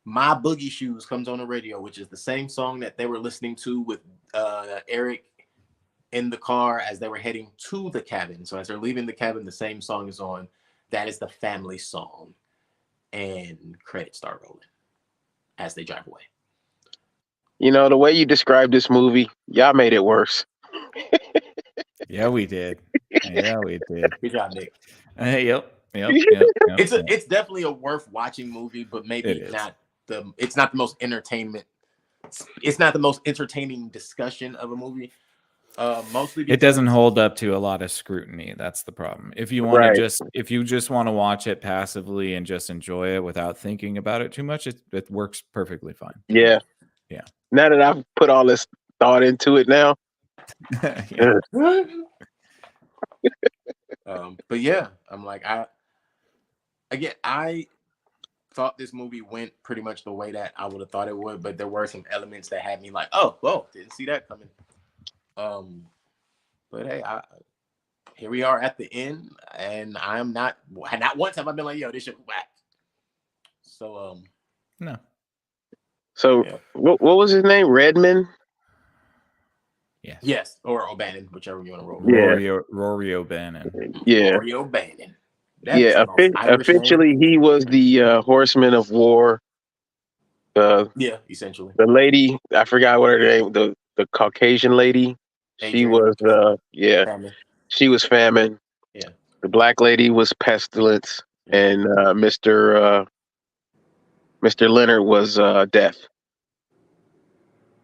My Boogie Shoes comes on the radio, which is the same song that they were listening to with Eric in the car as they were heading to the cabin. So as they're leaving the cabin, the same song is on. that is the family song, and credits start rolling as they drive away. You know, the way you described this movie, y'all made it worse. Yeah, we did. Yeah, we did. Good job, Nick. Yep. It's definitely a worth watching movie, but maybe not it's not the most entertainment. It's not the most entertaining discussion of a movie. Mostly it doesn't hold up to a lot of scrutiny. That's the problem. If you want to if you just want to watch it passively and just enjoy it without thinking about it too much, it works perfectly fine. Yeah. Yeah. Now that I've put all this thought into it now. Yeah. But yeah, I'm like, I thought this movie went pretty much the way that I would have thought it would, but there were some elements that had me like, oh, whoa, didn't see that coming. But hey, here we are at the end, and I'm not once have I been like, yo, this shit was whack. So no. So yeah. What was his name? Redman? Yes, or O'Bannon, whichever you want to roll. Rory O'Bannon. Yeah. Rory O'Bannon. Officially he was the Horseman of War. Yeah, essentially. The lady, I forgot what her name, the Caucasian lady. She was Famine. She was Famine. Yeah. The black lady was Pestilence, and Mr. Leonard was Death.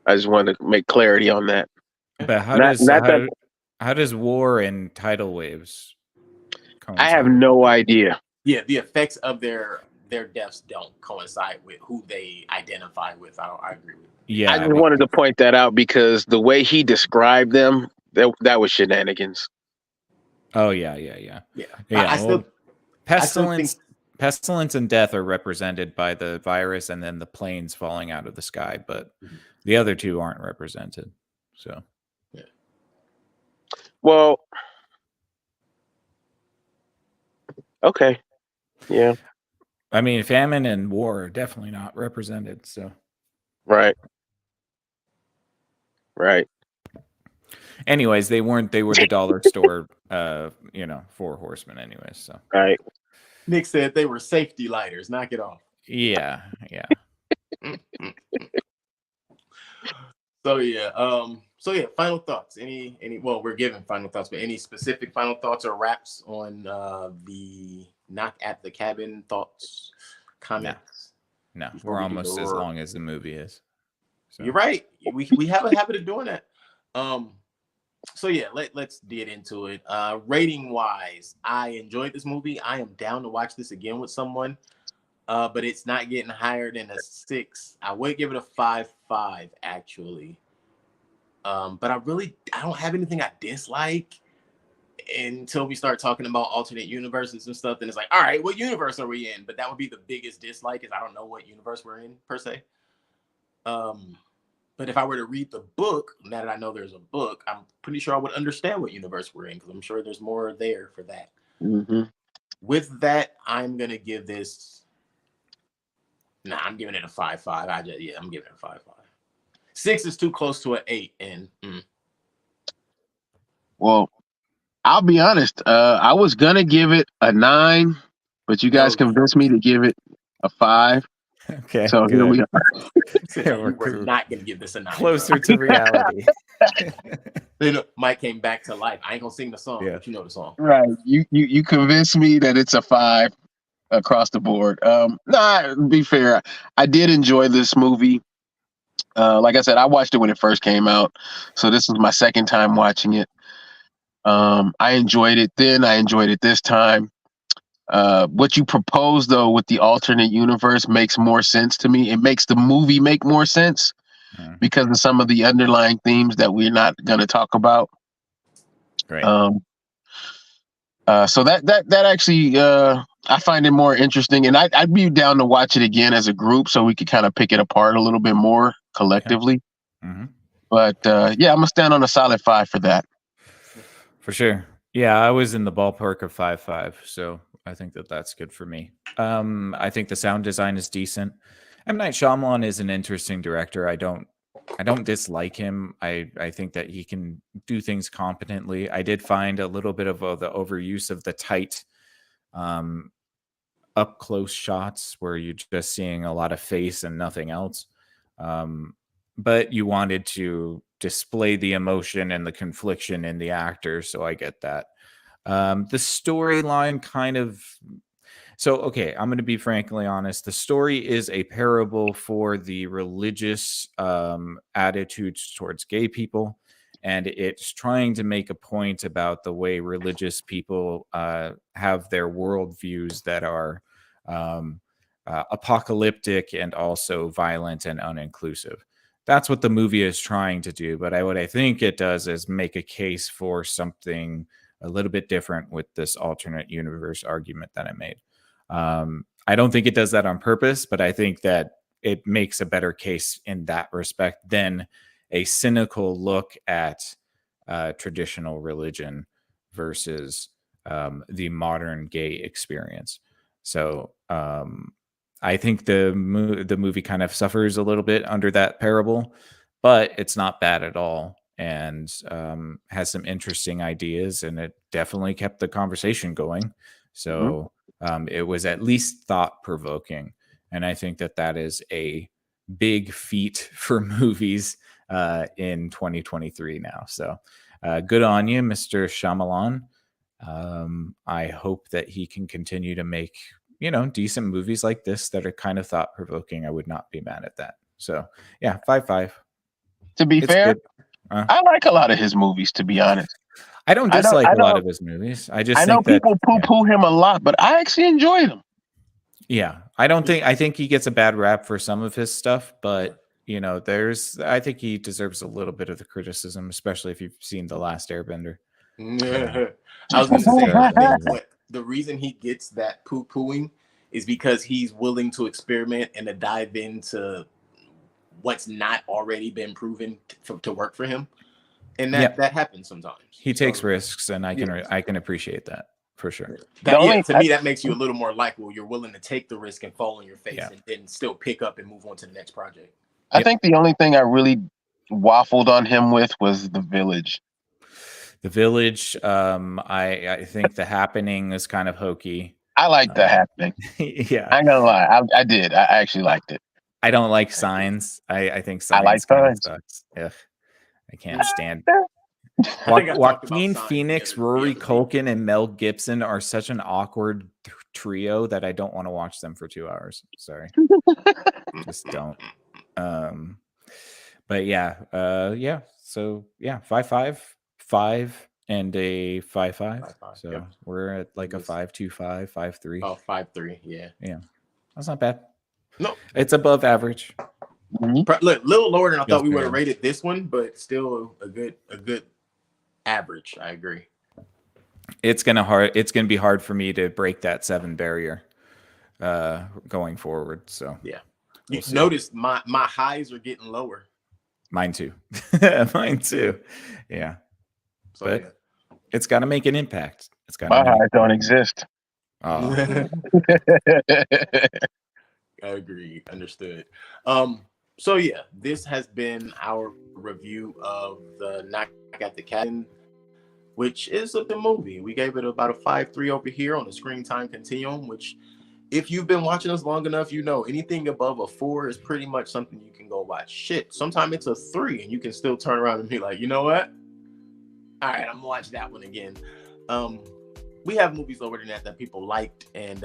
I just wanted to make clarity on that. But how does war and tidal waves coincide? I have no idea. Yeah, the effects of their deaths don't coincide with who they identify with. I agree with you. Yeah, I just wanted to point that out because the way he described them, that was shenanigans. Oh yeah. Pestilence and death are represented by the virus and then the planes falling out of the sky, but the other two aren't represented. So, yeah. Well, okay, yeah. I mean, famine and war are definitely not represented. So, right. Anyways, they weren't. They were the dollar store, four horsemen. Anyways, so right. Nick said they were safety lighters. Knock it off. Yeah. So yeah. Final thoughts. Any? Well, we're giving final thoughts, but any specific final thoughts or wraps on the Knock at the Cabin thoughts, comments? No, we're almost as long as the movie is. So. You're right. We have a habit of doing that. So yeah, let's get into it. Rating wise, I enjoyed this movie. I am down to watch this again with someone, but it's not getting higher than a 6. I would give it a 5.5 actually. But I don't have anything I dislike until we start talking about alternate universes and stuff. Then it's like, all right, what universe are we in? But that would be the biggest dislike, is I don't know what universe we're in per se. But if I were to read the book, now that I know there's a book, I'm pretty sure I would understand what universe we're in, because I'm sure there's more there for that. Mm-hmm. With that, I'm gonna give this. I'm giving it a 5.5. I'm giving it a 5.5. 6 is too close to an 8, and. Well, I'll be honest. I was gonna give it a 9, but you guys convinced me to give it a 5. Okay. So good. Here we are. We're not gonna give this a 9. Closer to reality. Mike came back to life. I ain't gonna sing the song, but you know the song. Right. You convinced me that it's a 5 across the board. To be fair, I did enjoy this movie. Like I said, I watched it when it first came out, so this was my second time watching it. I enjoyed it then. I enjoyed it this time. What you propose, though, with the alternate universe makes more sense to me. It makes the movie make more sense because of some of the underlying themes that we're not going to talk about. Right. So that actually, I find it more interesting, and I'd be down to watch it again as a group so we could kind of pick it apart a little bit more collectively. Mm-hmm. But I'm gonna stand on a solid 5 for that. For sure. Yeah, I was in the ballpark of 5.5, so I think that's good for me. I think the sound design is decent. M. Night Shyamalan is an interesting director. I don't dislike him. I think that he can do things competently. I did find a little bit of the overuse of the tight up close shots where you're just seeing a lot of face and nothing else. But you wanted to display the emotion and the confliction in the actors, so I get that. The storyline kind of okay, I'm going to be frankly honest. The story is a parable for the religious attitudes towards gay people, and it's trying to make a point about the way religious people have their worldviews that are apocalyptic and also violent and uninclusive. That's what the movie is trying to do. But what I think it does is make a case for something a little bit different with this alternate universe argument that I made. I don't think it does that on purpose, but I think that it makes a better case in that respect than a cynical look at traditional religion versus the modern gay experience. So I think the movie kind of suffers a little bit under that parable, but it's not bad at all, and has some interesting ideas, and it definitely kept the conversation going. So it was at least thought-provoking, and I think that is a big feat for movies in 2023 now. So good on you, Mr. Shyamalan. I hope that he can continue to make, decent movies like this that are kind of thought-provoking. I would not be mad at that. So yeah, 5.5. To be fair, I like a lot of his movies, to be honest. I don't dislike a lot of his movies. I know people poo-poo him a lot, but I actually enjoy them. Yeah, I think he gets a bad rap for some of his stuff, but I think he deserves a little bit of the criticism, especially if you've seen The Last Airbender. I was going to say, I think the reason he gets that poo-pooing is because he's willing to experiment and to dive into what's not already been proven to work for him. And that happens sometimes. He takes risks, and I can appreciate that for sure. To me, that makes you a little more likable. You're willing to take the risk and fall on your face and then still pick up and move on to the next project. I think the only thing I really waffled on him with was The Village. The Village, I think The Happening is kind of hokey. I like The Happening. Yeah. I ain't gonna lie. I did. I actually liked it. I don't like Signs. I think Signs like Signs. Sucks. Ugh. I can't stand Joaquin Phoenix, Rory Culkin, and Mel Gibson are such an awkward trio that I don't want to watch them for 2 hours. Sorry. Just don't. But yeah. So yeah, 5.5, 5, and a 5.5. So we're at like a 5.25, 5.3. Oh, 5.3. Yeah. That's not bad. No, it's above average. Look, a little lower than I thought we would have rated this one, but still a good average. I agree. It's gonna be hard for me to break that 7 barrier going forward. So yeah, you notice my highs are getting lower. Mine too. Mine too. Yeah, so, but it's got to make an impact. It's got. My highs don't exist. Oh. I agree. Understood. So yeah, this has been our review of the Knock at the Cabin, which is a good movie. We gave it about a 5.3 over here on the Screen Time Continuum, which if you've been watching us long enough, anything above a 4 is pretty much something you can go watch. Shit, sometimes it's a 3 and you can still turn around and be like, you know what? All right, I'm gonna watch that one again. We have movies lower than that people liked, and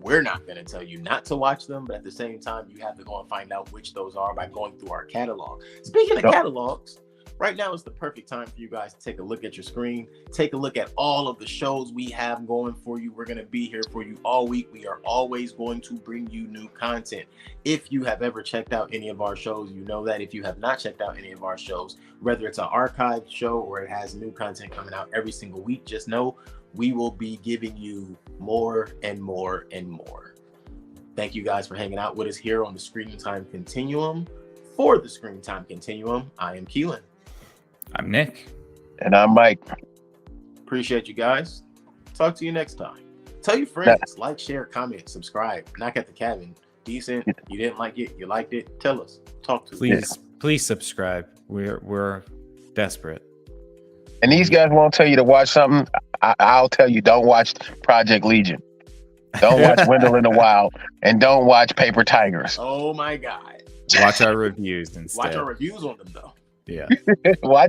we're not going to tell you not to watch them, but at the same time, you have to go and find out which those are by going through our catalog. Speaking of catalogs, right now is the perfect time for you guys to take a look at your screen, take a look at all of the shows we have going for you. We're going to be here for you all week. We are always going to bring you new content. If you have ever checked out any of our shows, you know that. If you have not checked out any of our shows, whether it's an archived show or it has new content coming out every single week, just know we will be giving you more and more and more. Thank you guys for hanging out with us here on the Screen Time Continuum. For the Screen Time Continuum, I am Keelan. I'm Nick. And I'm Mike. Appreciate you guys. Talk to you next time. Tell your friends, like, share, comment, subscribe. Knock at the Cabin. Decent. You didn't like it. You liked it. Tell us. Talk to us. Please subscribe. We're desperate. And these guys won't tell you to watch something. I'll tell you, don't watch Project Legion. Don't watch Wendell in the Wild, and don't watch Paper Tigers. Oh my God. Watch our reviews instead. Watch our reviews on them though. Yeah. Watch